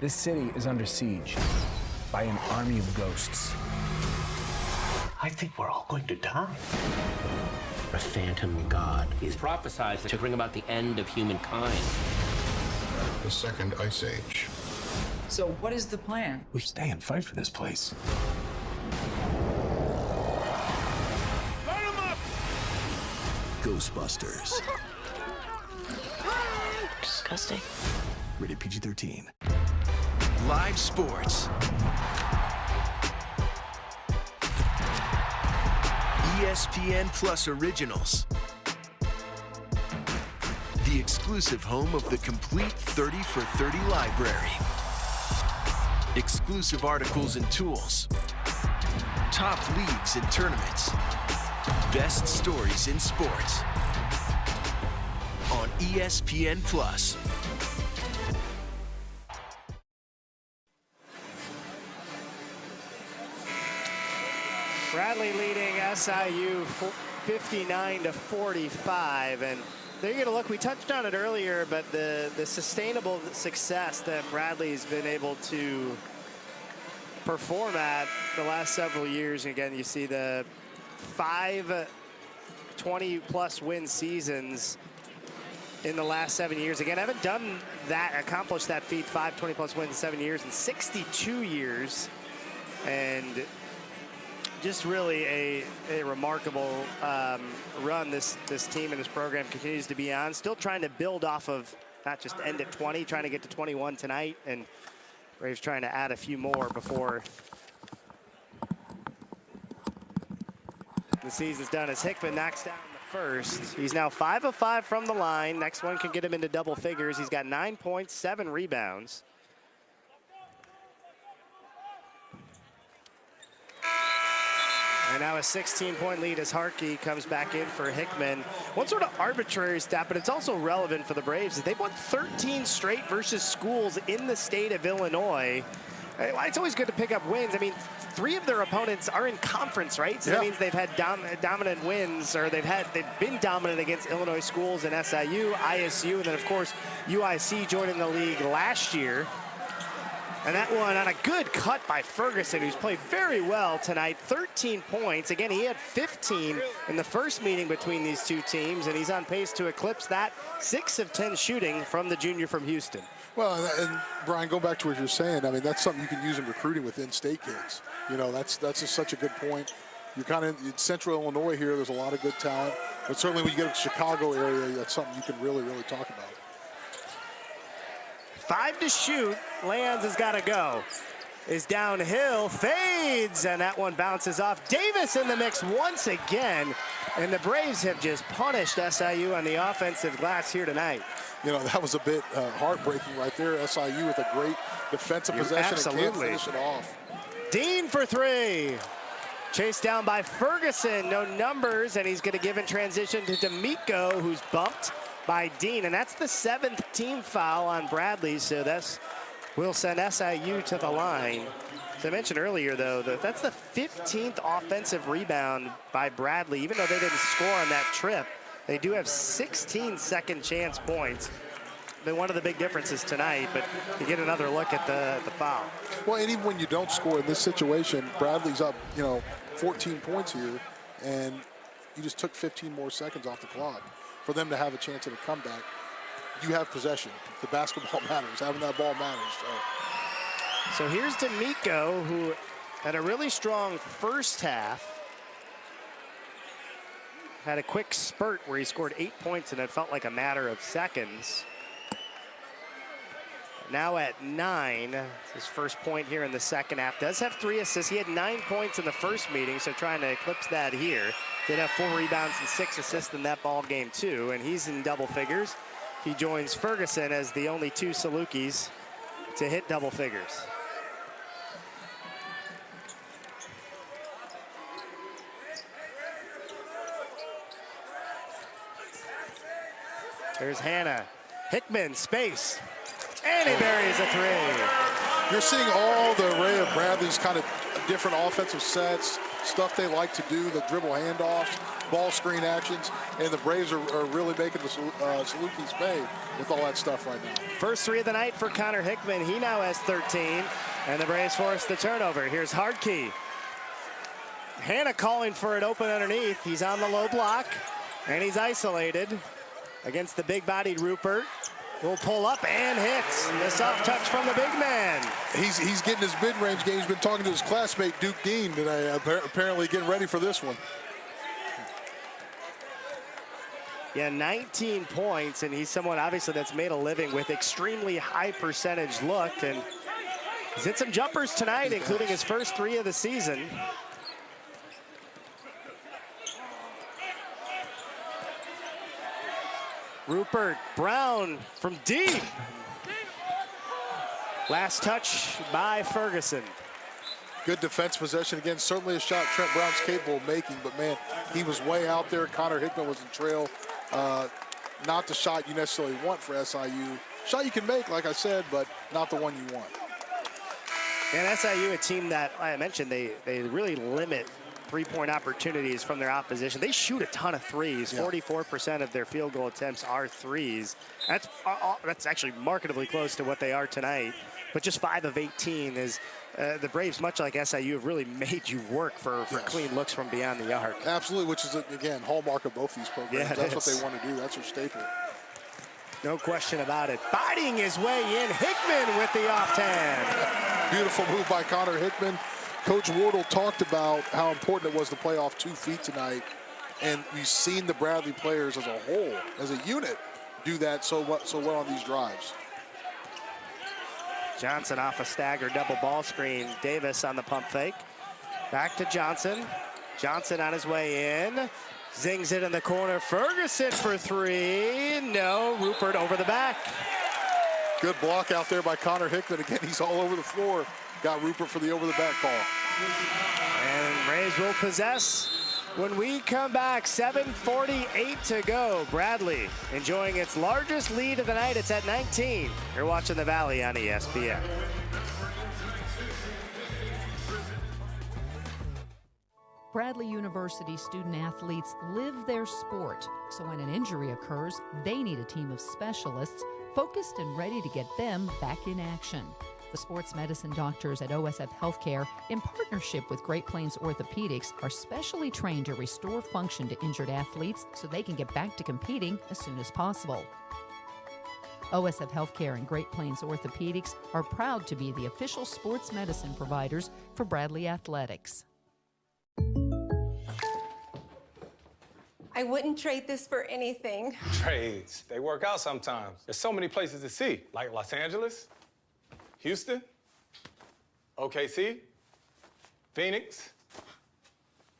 X: This city is under siege by an army of ghosts.
Y: I think we're all going to die. A phantom god is prophesied to bring about the end of humankind.
W: The second ice age.
Z: So what is the plan?
X: We stay and fight for this place.
U: Light 'em up!
W: Ghostbusters.
R: Disgusting.
X: Rated PG-13.
K: Live sports. ESPN Plus Originals. The exclusive home of the complete 30 for 30 library. Exclusive articles and tools. Top leagues and tournaments. Best stories in sports. On ESPN Plus.
A: Bradley leading SIU 59-45, and they're going to look. We touched on it earlier, but the sustainable success that Bradley's been able to perform at the last several years. Again, you see the 5 20-plus win seasons in the last 7 years. Again, I haven't done that, accomplished that feat, 5 20-plus wins in 7 years, in 62 years, and just really a remarkable run this team and this program continues to be on. Still trying to build off of not just end at 20, trying to get to 21 tonight, and Braves trying to add a few more before the season's done, as Hickman knocks down the first. He's now 5 of 5 from the line. Next one can get him into double figures. He's got 9 points, 7 rebounds. And now a 16-point lead as Harkey comes back in for Hickman. One sort of arbitrary stat, but it's also relevant for the Braves, is they've won 13 straight versus schools in the state of Illinois. It's always good to pick up wins. I mean, 3 of their opponents are in conference, right? So that means they've had dominant wins, or they've been dominant against Illinois schools and SIU, ISU, and then of course UIC joining the league last year. And that one on a good cut by Ferguson, who's played very well tonight. 13 points. Again, he had 15 in the first meeting between these two teams, and he's on pace to eclipse that. 6 of 10 shooting from the junior from Houston.
B: Well, and Brian, go back to what you're saying. I mean, that's something you can use in recruiting with in-state kids. You know, that's just such a good point. You're kind of in central Illinois here. There's a lot of good talent. But certainly when you get to the Chicago area, that's something you can really, really talk about.
A: 5 to shoot. Lands has got to go. Is downhill, fades, and that one bounces off. Davis in the mix once again, and the Braves have just punished SIU on the offensive glass here tonight.
B: You know, that was a bit heartbreaking right there. SIU with a great defensive possession and can't finish it off.
A: Dean for three. Chased down by Ferguson, no numbers, and he's going to give in transition to D'Amico, who's bumped by Dean, and that's the 7th team foul on Bradley, so will send SIU to the line. As I mentioned earlier, though, that's the 15th offensive rebound by Bradley. Even though they didn't score on that trip, they do have 16 second chance points. Been one of the big differences tonight, but you get another look at the foul.
B: Well, and even when you don't score in this situation, Bradley's up, 14 points here, and you just took 15 more seconds off the clock for them to have a chance at a comeback. You have possession. The basketball matters. Having that ball matters.
A: So here's D'Amico, who had a really strong first half. Had a quick spurt where he scored 8 points, and it felt like a matter of seconds. Now at 9, his first point here in the second half. Does have 3 assists. He had 9 points in the first meeting, so trying to eclipse that here. Did have 4 rebounds and 6 assists in that ball game too, and he's in double figures. He joins Ferguson as the only 2 Salukis to hit double figures. There's Hannah. Hickman, space. And he buries a 3.
B: You're seeing all the array of Bradley's kind of different offensive sets, stuff they like to do, the dribble handoffs, ball screen actions, and the Braves are really making the Salukis pay with all that stuff right now.
A: First 3 of the night for Connor Hickman. He now has 13, and the Braves force the turnover. Here's Hardkey. Hannah calling for it open underneath. He's on the low block, and he's isolated against the big-bodied Rupert. Will pull up and hits. The soft touch from the big man.
B: He's getting his mid-range game. He's been talking to his classmate Duke Dean today, apparently getting ready for this one.
A: Yeah, 19 points, and he's someone obviously that's made a living with extremely high percentage look, and he's hit some jumpers tonight, including his first 3 of the season. Rupert Brown from deep. Last touch by Ferguson.
B: Good defense possession. Again, certainly a shot Trent Brown's capable of making, but man, he was way out there. Connor Hickman was in trail. Not the shot you necessarily want for SIU. Shot you can make, like I said, but not the one you want.
A: And SIU, a team that I mentioned, they really limit three-point opportunities from their opposition. They shoot a ton of threes. 44% of their field goal attempts are threes. That's actually markedly close to what they are tonight. But just 5 of 18 is the Braves, much like SIU, have really made you work for clean looks from beyond the arc.
B: Absolutely, which is, again, hallmark of both these programs.
A: Yeah,
B: that's what they want to do. That's their staple.
A: No question about it. Biting his way in. Hickman with the off-hand.
B: Beautiful move by Connor Hickman. Coach Wardle talked about how important it was to play off 2 feet tonight, and we've seen the Bradley players as a whole, as a unit, do that so well on these drives.
A: Johnson off a stagger double ball screen. Davis on the pump fake. Back to Johnson. Johnson on his way in. Zings it in the corner. Ferguson for 3. No, Rupert over the back.
B: Good block out there by Connor Hickman. Again, he's all over the floor. Got Rupert for the over-the-back call.
A: And Braves will possess when we come back. 7:48 to go. Bradley enjoying its largest lead of the night. It's at 19. You're watching The Valley on ESPN.
C: Bradley University student athletes live their sport, so when an injury occurs, they need a team of specialists focused and ready to get them back in action. The sports medicine doctors at OSF Healthcare, in partnership with Great Plains Orthopedics, are specially trained to restore function to injured athletes so they can get back to competing as soon as possible. OSF Healthcare and Great Plains Orthopedics are proud to be the official sports medicine providers for Bradley Athletics.
E: I wouldn't trade this for anything.
F: Trades, they work out sometimes. There's so many places to see, like Los Angeles, Houston, OKC, Phoenix,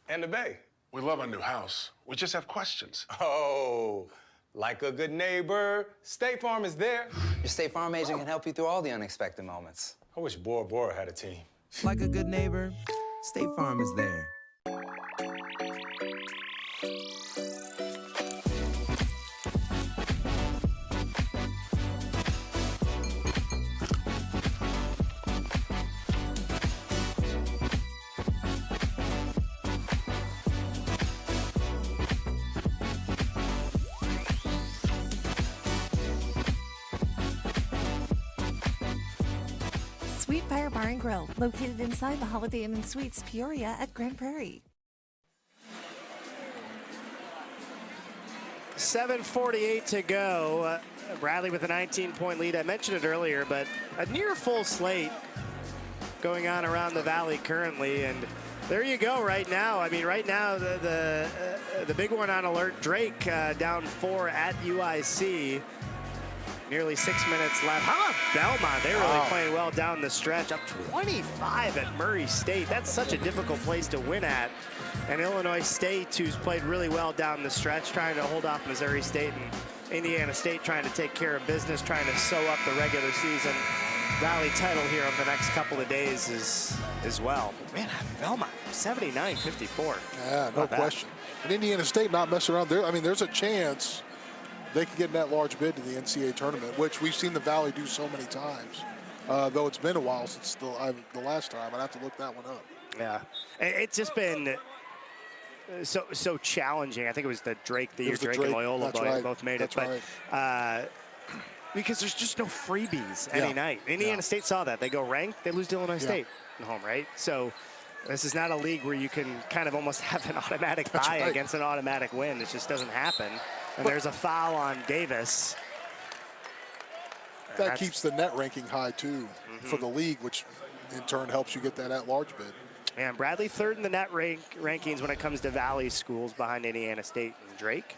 F: and the Bay.
W: We love our new house. We just have questions.
F: Oh, like a good neighbor, State Farm is there.
N: Your State Farm agent can help you through all the unexpected moments.
F: I wish Bora Bora had a team.
I: Like a good neighbor, State Farm is there.
L: Sweet Fire Bar and Grill, located inside the Holiday Inn and Suites Peoria at Grand Prairie.
A: 7:48 to go. Bradley with a 19-point lead. I mentioned it earlier, but a near full slate going on around the Valley currently. And there you go right now. I mean, right now, the big one on alert, Drake down 4 at UIC. Nearly 6 minutes left. How about Belmont? They're really playing well down the stretch. Up 25 at Murray State. That's such a difficult place to win at. And Illinois State, who's played really well down the stretch, trying to hold off Missouri State, and Indiana State trying to take care of business, trying to sew up the regular season Valley title here over the next couple of days as well. Man, Belmont, 79-54.
B: Yeah, no question. And Indiana State not messing around there. I mean, there's a chance they could get in that large bid to the NCAA tournament, which we've seen the Valley do so many times. Though it's been a while since the last time. I'd have to look that one up.
A: Yeah, it's just been so challenging. I think it was the Drake, Drake and Loyola both made it. But because there's just no freebies any night. Indiana State saw that. They go ranked, they lose to Illinois State at home, right? So this is not a league where you can kind of almost have an automatic bye against an automatic win. It just doesn't happen. And there's a foul on Davis.
B: That keeps the net ranking high, too, for the league, which in turn helps you get that at-large bid.
A: And Bradley third in the net rankings when it comes to Valley schools behind Indiana State and Drake.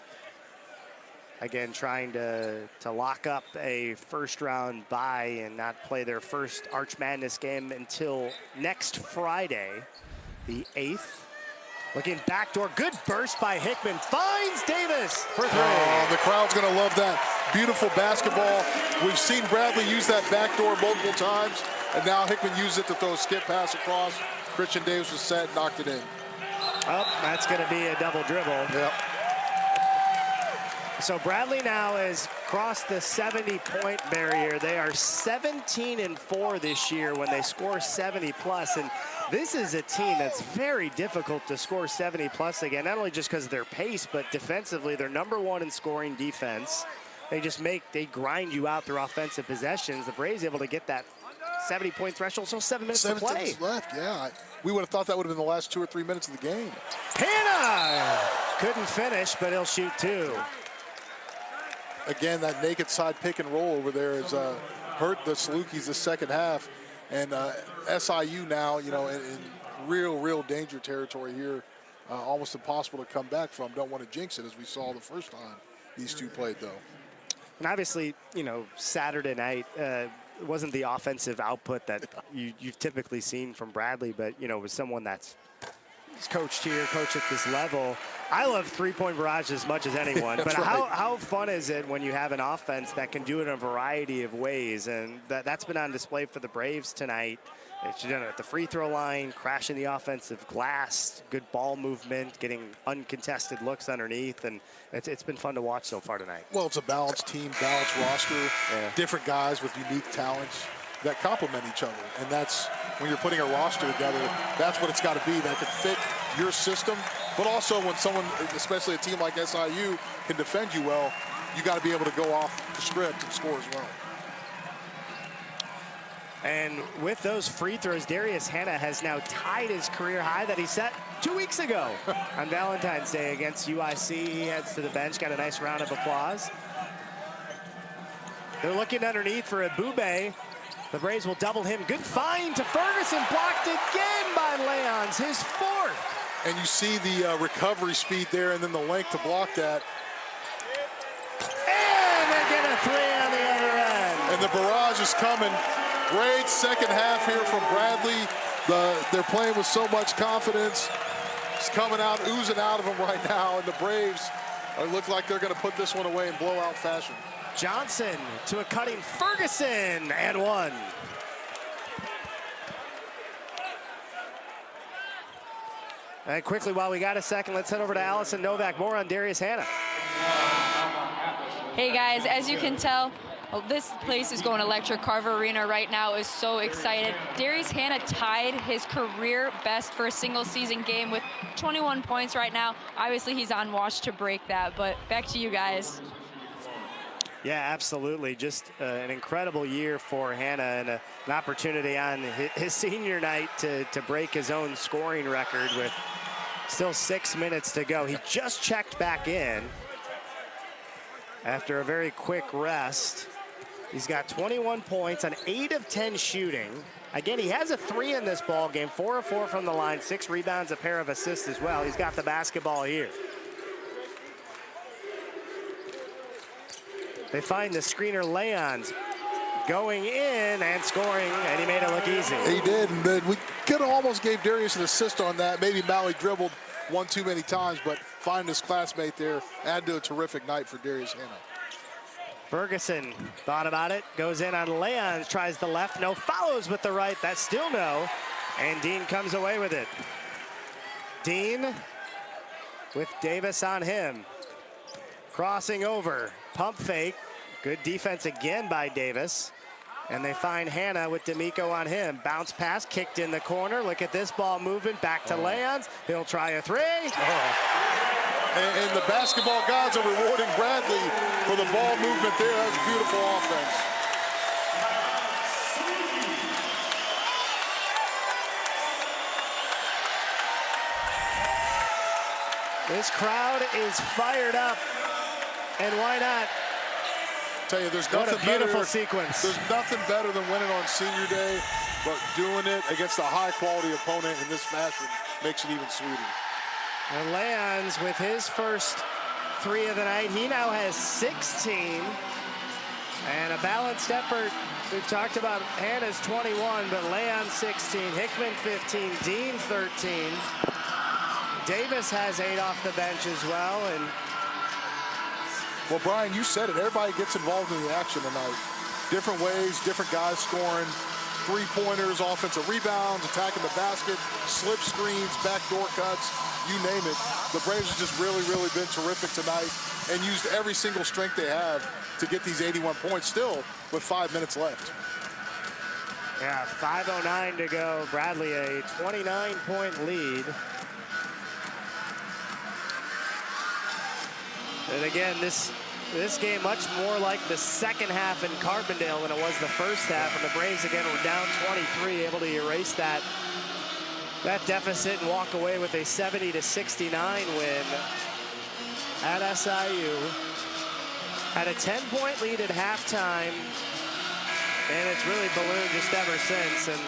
A: Again, trying to lock up a first-round bye and not play their first Arch Madness game until next Friday, the 8th. Looking backdoor, good burst by Hickman, finds Davis for 3.
B: Oh, the crowd's gonna love that. Beautiful basketball. We've seen Bradley use that backdoor multiple times, and now Hickman used it to throw a skip pass across. Christian Davis was set, knocked it in.
A: Oh, that's gonna be a double dribble.
B: Yep.
A: So Bradley now has crossed the 70-point barrier. They are 17-4 this year when they score 70+. And this is a team that's very difficult to score 70+ again, not only just because of their pace, but defensively, they're #1 in scoring defense. They grind you out through offensive possessions. The Braves able to get that 70-point threshold, so 7 minutes to play.
B: 7 minutes left, yeah. We would have thought that would have been the last 2 or 3 minutes of the game.
A: Hanna couldn't finish, but he'll shoot 2.
B: Again, that naked side pick and roll over there has hurt the Salukis the second half. And SIU now, you know, in real danger territory here. Almost impossible to come back from. Don't want to jinx it, as we saw the first time these two played, though.
A: And obviously, you know, Saturday night wasn't the offensive output that you've typically seen from Bradley, but, you know, with someone that's coached here, coached at this level. I love three-point barrage as much as anyone, but how fun is it when you have an offense that can do it in a variety of ways? And that's been on display for the Braves tonight. It's done it at the free throw line, crashing the offensive glass, good ball movement, getting uncontested looks underneath, and it's been fun to watch so far tonight.
B: Well, it's a balanced team, balanced roster, different guys with unique talents that complement each other. And that's, when you're putting a roster together, that's what it's got to be, that can fit your system. But also when someone, especially a team like SIU, can defend you well, you got to be able to go off the script and score as well.
A: And with those free throws, Darius Hanna has now tied his career high that he set 2 weeks ago on Valentine's Day against UIC. He heads to the bench, got a nice round of applause. They're looking underneath for Abube. The Braves will double him. Good find to Ferguson, blocked again by Leons, his 4th.
B: And you see the recovery speed there and then the length to block that.
A: And they get a 3 on the other end.
B: And the barrage is coming. Great second half here from Bradley. They're playing with so much confidence. It's coming out, oozing out of them right now. And the Braves look like they're going to put this one away in blowout fashion.
A: Johnson to a cutting Ferguson, and 1. And quickly, while we got a second, let's head over to Allison Novak. More on Darius Hannah.
M: Hey guys, as you can tell, this place is going electric. Carver Arena right now is so excited. Darius Hannah tied his career best for a single season game with 21 points right now. Obviously, he's on watch to break that, but back to you guys.
A: Yeah, absolutely. Just an incredible year for Hannah and an opportunity on his senior night to break his own scoring record with still 6 minutes to go. He just checked back in after a very quick rest. He's got 21 points on 8 of 10 shooting. Again, he has a 3 in this ball game, 4 of 4 from the line, 6 rebounds, a pair of assists as well. He's got the basketball here. They find the screener Leons going in and scoring, and he made it look easy.
B: He did, and we could have almost gave Darius an assist on that. Maybe Maui dribbled one too many times, but finding his classmate there added to a terrific night for Darius Hannah.
A: Ferguson thought about it, goes in on Leons, tries the left, no, follows with the right, that's still no, and Dean comes away with it. Dean with Davis on him. Crossing over, pump fake, good defense again by Davis. And they find Hannah with D'Amico on him. Bounce pass, kicked in the corner. Look at this ball moving, back to Leons. He'll try a 3.
B: And the basketball gods are rewarding Bradley for the ball movement there. That was beautiful offense.
A: This crowd is fired up, and why not?
B: Tell you, there's
A: what
B: nothing
A: a beautiful
B: better,
A: sequence.
B: There's nothing better than winning on senior day, but doing it against a high-quality opponent in this fashion makes it even sweeter.
A: And Leons with his first 3 of the night. He now has 16. And a balanced effort. We've talked about Hannah's 21, but Leon 16, Hickman 15, Dean 13. Davis has 8 off the bench as well. And
B: well, Brian, you said it. Everybody gets involved in the action tonight. Different ways, different guys scoring. 3-pointers, offensive rebounds, attacking the basket, slip screens, backdoor cuts, you name it. The Braves have just really, really been terrific tonight and used every single strength they have to get these 81 points still with 5 minutes left.
A: Yeah, 5:09 to go. Bradley, a 29-point lead. And again, this game much more like the second half in Carbondale than it was the first half. And the Braves again were down 23, able to erase that deficit and walk away with a 70-69 win at SIU. Had a 10-point lead at halftime, and it's really ballooned just ever since. And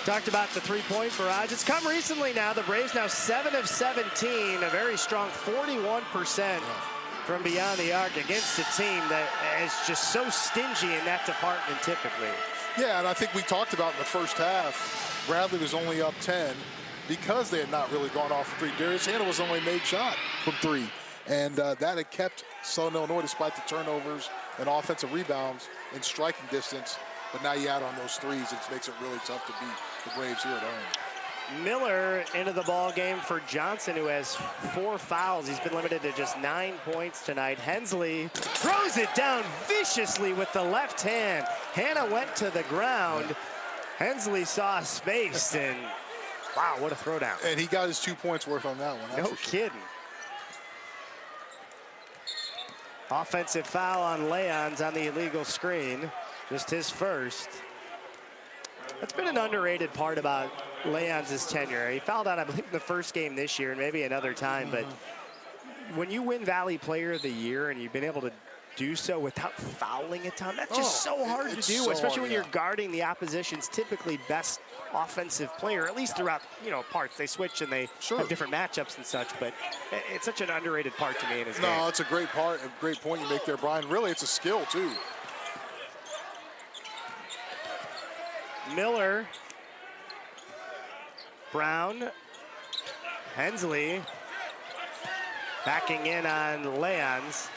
A: talked about the 3-point barrage. It's come recently now. The Braves now 7 of 17, a very strong 41% from beyond the arc against a team that is just so stingy in that department typically.
B: Yeah, and I think we talked about in the first half, Bradley was only up 10 because they had not really gone off for 3. Darius Hannah was only made shot from 3. And that had kept Southern Illinois, despite the turnovers and offensive rebounds, in striking distance. But now you add on those 3s, it makes it really tough to beat the Braves here at home.
A: Miller into the ball game for Johnson, who has 4 fouls. He's been limited to just 9 points tonight. Hensley throws it down viciously with the left hand. Hannah went to the ground. Hensley saw space, and wow, what a throwdown.
B: And he got his 2 points worth on that one.
A: No kidding. Offensive foul on Leons on the illegal screen. Just his first. That's been an underrated part about Leons' tenure. He fouled out, I believe, in the first game this year and maybe another time. But when you win Valley Player of the Year and you've been able to do so without fouling a ton, that's just so hard to do,
B: so
A: especially
B: hard,
A: when you're guarding the opposition's typically best offensive player, at least throughout, parts. They switch and they have different matchups and such, but it's such an underrated part to me in his game.
B: No, it's a great part, a great point you make there, Brian. Really, it's a skill, too.
A: Miller, Brown, Hensley backing in on Leons.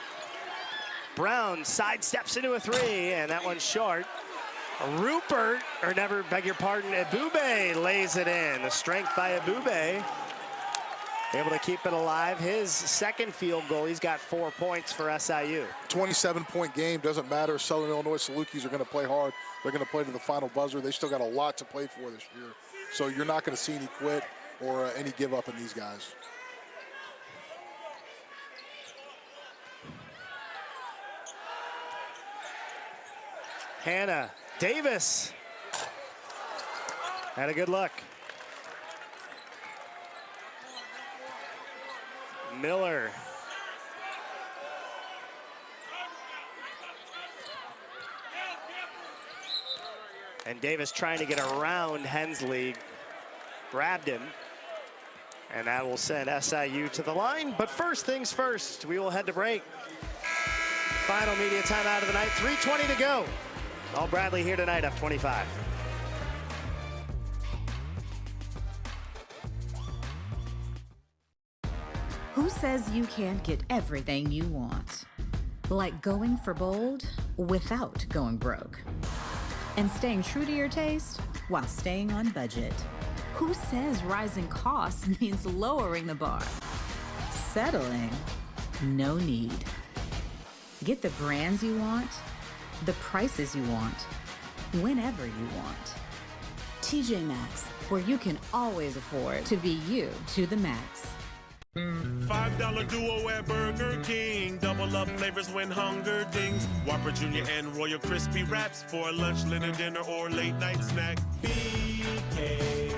A: Brown sidesteps into a 3, and that one's short. Ebube lays it in. The strength by Ebube. able to keep it alive. His second field goal, he's got 4 points for SIU.
B: 27-point game, doesn't matter. Southern Illinois Salukis are going to play hard. They're going to play to the final buzzer. They still got a lot to play for this year. So you're not going to see any quit or any give up in these guys.
A: Hannah, Davis. Had a good look. Miller. And Davis trying to get around Hensley. Grabbed him. And that will send SIU to the line. But first things first, we will head to break. Final media timeout of the night. 3:20 to go. All Bradley here tonight, up 25.
G: Who says you can't get everything you want? Like going for bold without going broke. And staying true to your taste while staying on budget. Who says rising costs means lowering the bar? Settling? No need. Get the brands you want, the prices you want, whenever you want. TJ Maxx, where you can always afford to be you to the max.
O: $5 duo at Burger King. Double up flavors when hunger dings. Whopper Jr. and Royal Crispy Wraps for a lunch, dinner, or late night snack. BK,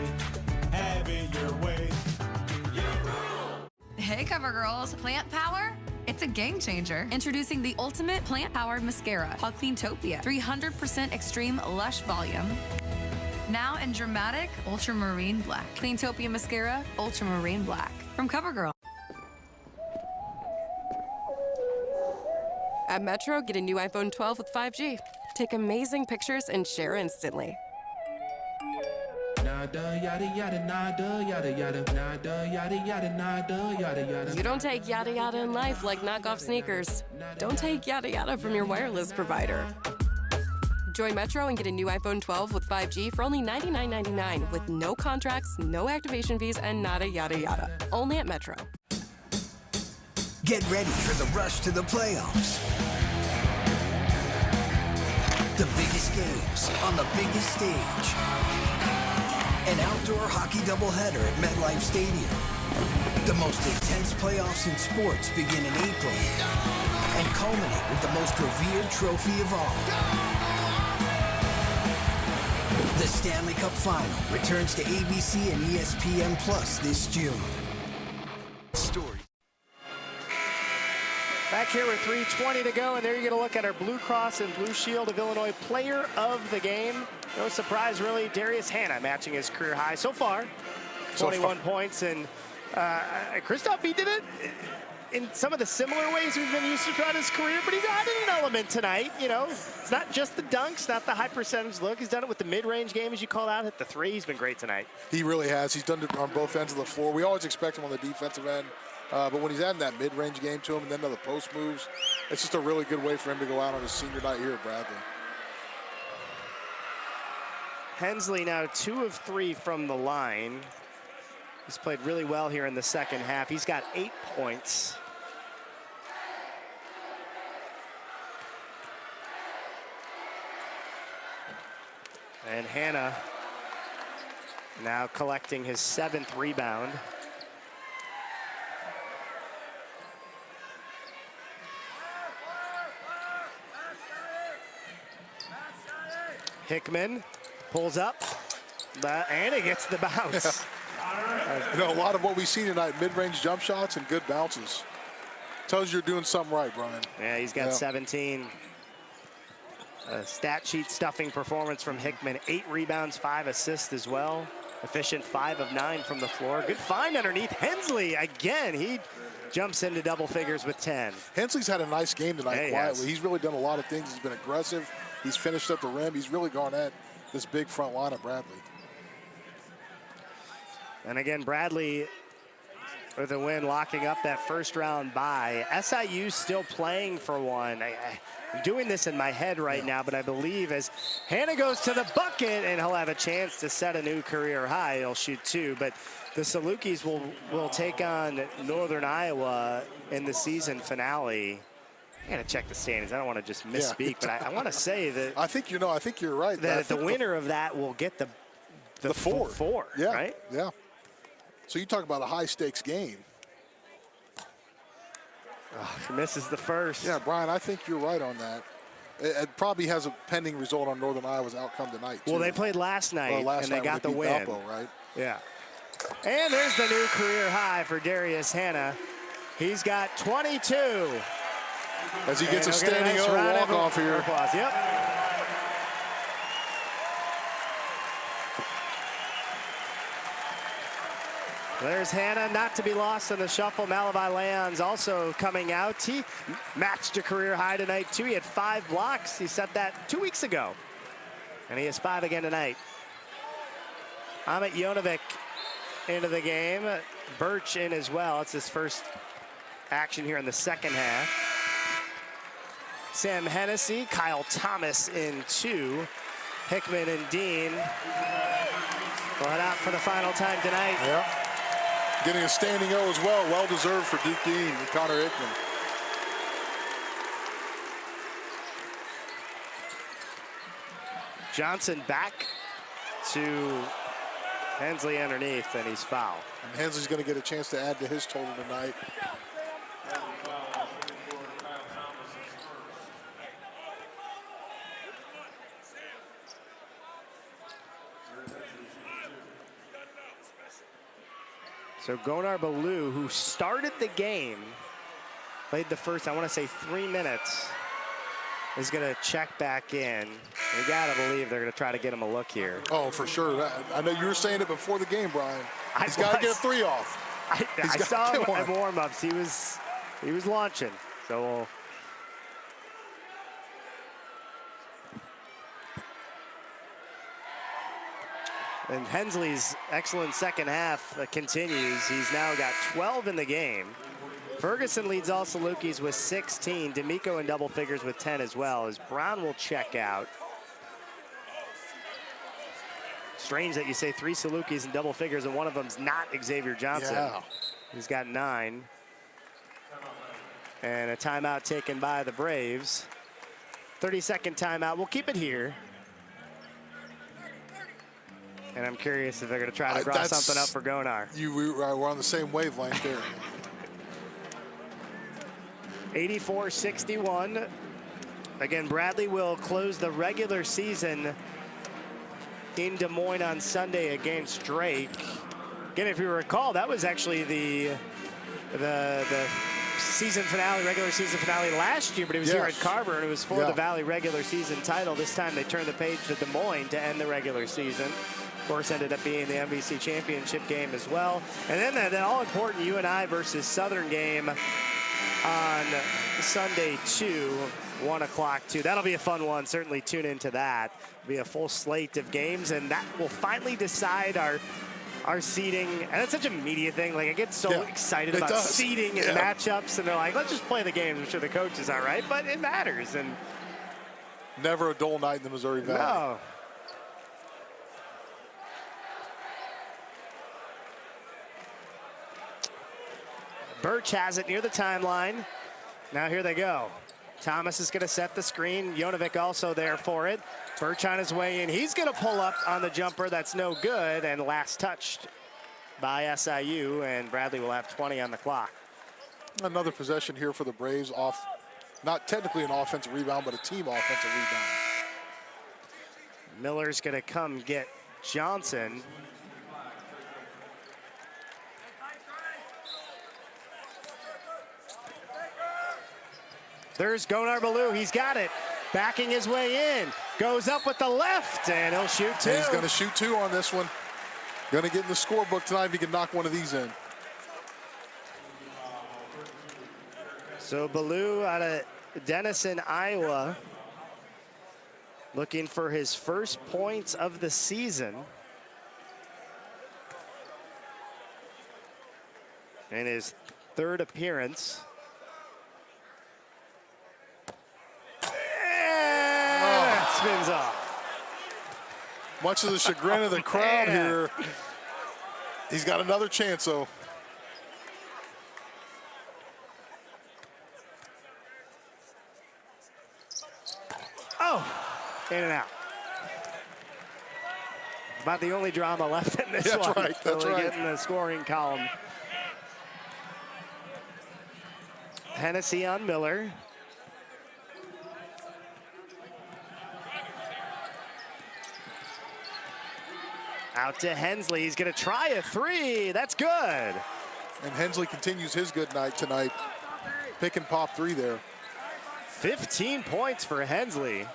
O: have it your way.
P: Hey, Cover Girls. Plant Power? It's a game changer. Introducing the ultimate plant-powered mascara called Cleantopia. 300% extreme lush volume. Now in dramatic ultramarine black. Cleantopia Mascara, ultramarine black. From CoverGirl.
Q: At Metro, get a new iPhone 12 with 5G. Take amazing pictures and share instantly. You don't take yada yada in life like knockoff sneakers. Don't take yada yada from your wireless provider. Join Metro and get a new iPhone 12 with 5G for only $99.99 with no contracts, no activation fees, and nada yada yada. Only at Metro.
S: Get ready for the rush to the playoffs. The biggest games on the biggest stage. An outdoor hockey doubleheader at MetLife Stadium. The most intense playoffs in sports begin in April and culminate with the most revered trophy of all. The Stanley Cup Final returns to ABC and ESPN Plus this June.
A: Back here with 3:20 to go, and there you get a look at our Blue Cross and Blue Shield of Illinois player of the game. No surprise, really, Darius Hannah matching his career high so far. 21 points, and Christoph, he did it in some of the similar ways we've been used to throughout his career, but he's added an element tonight. You know, it's not just the dunks, not the high percentage look. He's done it with the mid-range game, as you called out, hit the three. He's been great tonight. He really has. He's done it on both ends of the floor. We always expect him on the defensive end. But when he's adding that mid-range game to him and then the post moves, it's just a really good way for him to go out on his senior night here at Bradley. Hensley now 2 of 3 from the line. He's played really well here in the second half. He's got 8 points. And Hannah now collecting his 7th rebound. Hickman pulls up, and he gets the bounce. You know, a lot of what we see tonight, mid-range jump shots and good bounces. Tells you you're doing something right, Brian. Yeah, he's got 17. Stat sheet stuffing performance from Hickman. 8 rebounds, 5 assists as well. Efficient 5 of 9 from the floor. Good find underneath. Hensley, again, he jumps into double figures with 10. Hensley's had a nice game tonight, quietly. He's really done a lot of things. He's been aggressive. He's finished at the rim. He's really gone at this big front line at Bradley. And again, Bradley with a win, locking up that first round bye. SIU still playing for one. I'm doing this in my head right now, but I believe as Hannah goes to the bucket, and he'll have a chance to set a new career high. He'll shoot 2, but the Salukis will take on Northern Iowa in the season finale. I gotta check the standings. I don't want to just misspeak, but I want to say that
B: I think you're right.
A: That the winner of that will get the four.
B: Yeah,
A: right?
B: Yeah. So you talk about a high stakes game.
A: Oh, he misses the first.
B: Yeah, Brian, I think you're right on that. It probably has a pending result on Northern Iowa's outcome tonight, too.
A: Well, they played last night, and they got the win.
B: Valpo, right?
A: Yeah. And there's the new career high for Darius Hannah. He's got 22.
B: As he gets a standing walk-off here.
A: Applause. Yep. There's Hannah, not to be lost in the shuffle. Malavi Leon's also coming out. He matched a career high tonight, too. He had 5 blocks. He set that 2 weeks ago. And he has 5 again tonight. Amit Jonovic into the game. Birch in as well. It's his first action here in the second half. Sam Hennessy, Kyle Thomas in 2. Hickman and Dean will head out for the final time tonight.
B: Yeah. Getting a standing O as well. Well-deserved for Duke Dean and Connor Hickman.
A: Johnson back to Hensley underneath, and he's fouled.
B: And Hensley's going to get a chance to add to his total tonight.
A: So Gonar Ballou, who started the game, played the first, I want to say 3 minutes, is going to check back in. You got to believe they're going to try to get him a look here.
B: Oh, for sure. I know you were saying it before the game, Brian. He's got to get a 3 off.
A: I saw him at warm-ups. He was launching. So and Hensley's excellent second half continues. He's now got 12 in the game. Ferguson leads all Salukis with 16. D'Amico in double figures with 10 as well, as Brown will check out. Strange that you say 3 Salukis in double figures and one of them's not Xavier Johnson.
B: Yeah.
A: He's got 9. And a timeout taken by the Braves. 30-second timeout. We'll keep it here. And I'm curious if they're going to try to draw something up for Gonar.
B: We're on the same wavelength there.
A: 84-61. Again, Bradley will close the regular season in Des Moines on Sunday against Drake. Again, if you recall, that was actually the season finale, regular season finale last year, but it was here at Carver, and it was for the Valley regular season title. This time they turned the page to Des Moines to end the regular season. Of course, ended up being the MVC championship game as well. And then that all-important UNI versus Southern game on Sunday, 1 o'clock, too. That'll be a fun one. Certainly tune into that. It'll be a full slate of games, and that will finally decide our seeding. And it's such a media thing. Like, I get so excited about seeding and matchups, and they're like, let's just play the games. I'm sure the coaches are right, but it matters. And
B: never a dull night in the Missouri Valley.
A: No. Birch has it near the timeline. Now here they go. Thomas is going to set the screen. Jonovic also there for it. Birch on his way in. He's going to pull up on the jumper. That's no good. And last touched by SIU. And Bradley will have 20 on the clock.
B: Another possession here for the Braves off, not technically an offensive rebound, but a team offensive rebound.
A: Miller's going to come get Johnson. There's Gonar Ballou. He's got it. Backing his way in. Goes up with the left, and he'll shoot 2.
B: And he's going to shoot 2 on this one. Going to get in the scorebook tonight if he can knock one of these in.
A: So Ballou out of Denison, Iowa, looking for his first points of the season. in his 3rd appearance. And that spins off.
B: Much to the chagrin of the crowd here, he's got another chance, though.
A: Oh, in and out. About the only drama left in this one.
B: That's right, that's
A: really
B: right.
A: Getting the scoring column. Hennessy on Miller. Out to Hensley. He's going to try a 3. That's good.
B: And Hensley continues his good night tonight. Pick and pop 3 there.
A: 15 points for Hensley.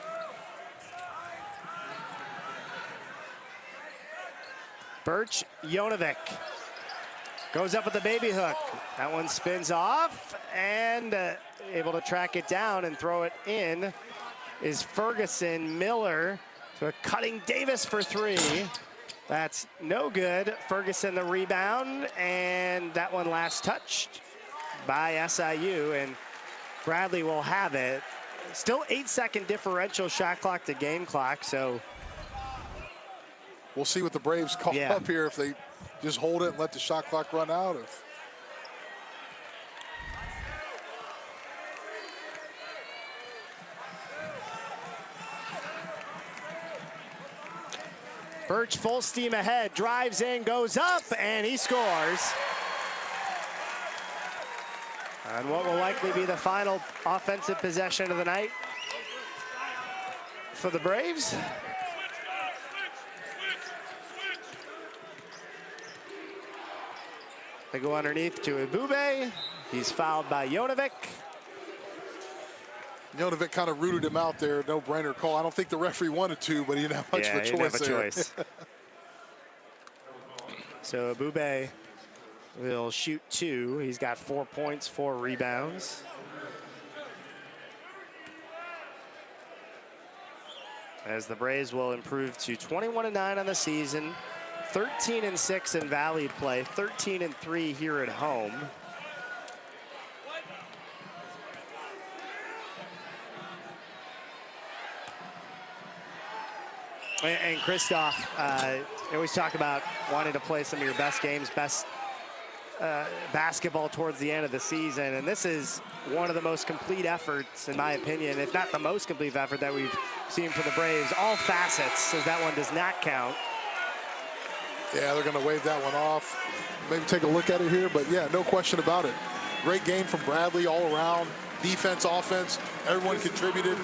A: Birch Jonovic goes up with the baby hook. That one spins off, and able to track it down and throw it in is Ferguson. Miller to a cutting Davis for 3. That's no good. Ferguson the rebound, and that one last touched by SIU, and Bradley will have it. Still 8-second differential shot clock to game clock, so
B: we'll see what the Braves call up here, if they just hold it and let the shot clock run out.
A: Birch full steam ahead, drives in, goes up, and he scores. And what will likely be the final offensive possession of the night for the Braves. They go underneath to Ibube. He's fouled by Jonovic.
B: Jonovic kind of rooted him out there. No-brainer call. I don't think the referee wanted to, but he didn't have much of a choice.
A: He didn't have a
B: there.
A: choice. So Ibube will shoot 2. He's got 4 points, 4 rebounds. As the Braves will improve to 21-9 on the season, 13-6 in Valley play, 13-3 here at home. And Christoph, you always talk about wanting to play some of your best games, best basketball towards the end of the season. And this is one of the most complete efforts, in my opinion, if not the most complete effort that we've seen for the Braves. All facets, as that one does not count.
B: Yeah, they're going to wave that one off. Maybe take a look at it here, but yeah, no question about it. Great game from Bradley all around. Defense, offense, everyone contributed.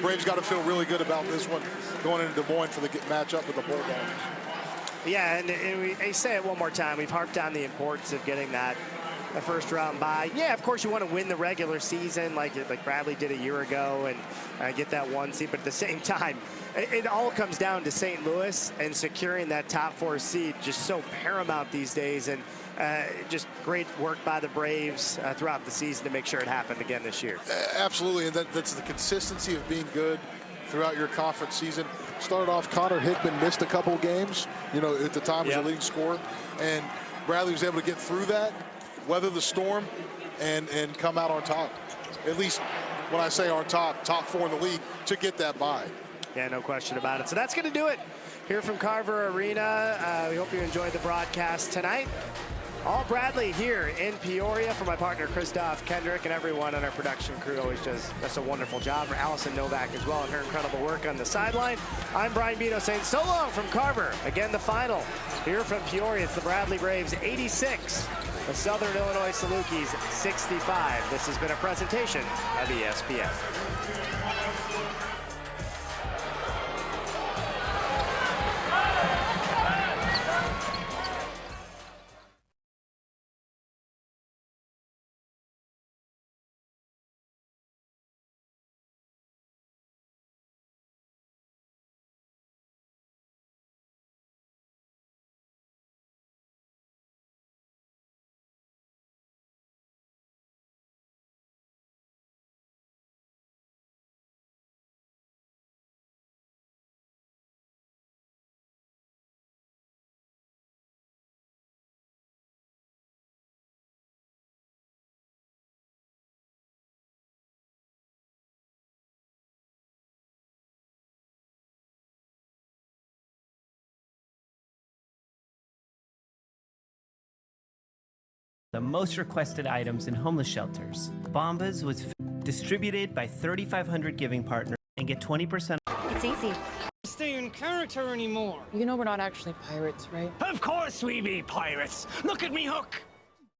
B: Braves got to feel really good about this one going into Des Moines for the matchup with the Bulldogs.
A: Yeah, and I say it one more time. We've harped on the importance of getting that first round bye. Yeah, of course you want to win the regular season like Bradley did a year ago and get that 1 seed. But at the same time, it all comes down to St. Louis and securing that top 4 seed, just so paramount these days. And just great work by the Braves throughout the season to make sure it happened again this year.
B: Absolutely, and that's the consistency of being good throughout your conference season. Started off, Connor Hickman missed a couple of games, at the time was the leading scorer, and Bradley was able to get through that, weather the storm, and come out on top. At least when I say on top 4 in the league, to get that bye.
A: Yeah, no question about it. So that's going to do it here from Carver Arena. We hope you enjoyed the broadcast tonight. All Bradley here in Peoria. For my partner Christoph Kendrick and everyone on our production crew always does a wonderful job. For Allison Novak as well and her incredible work on the sideline. I'm Brian Beto saying so long from Carver. Again, the final here from Peoria. It's the Bradley Braves 86, the Southern Illinois Salukis 65. This has been a presentation of ESPN.
D: The most requested items in homeless shelters. Bombas was distributed by 3,500 giving partners and get 20%.
L: It's easy.
U: Stay in character anymore.
H: You know we're not actually pirates, right?
U: Of course we be pirates. Look at me hook.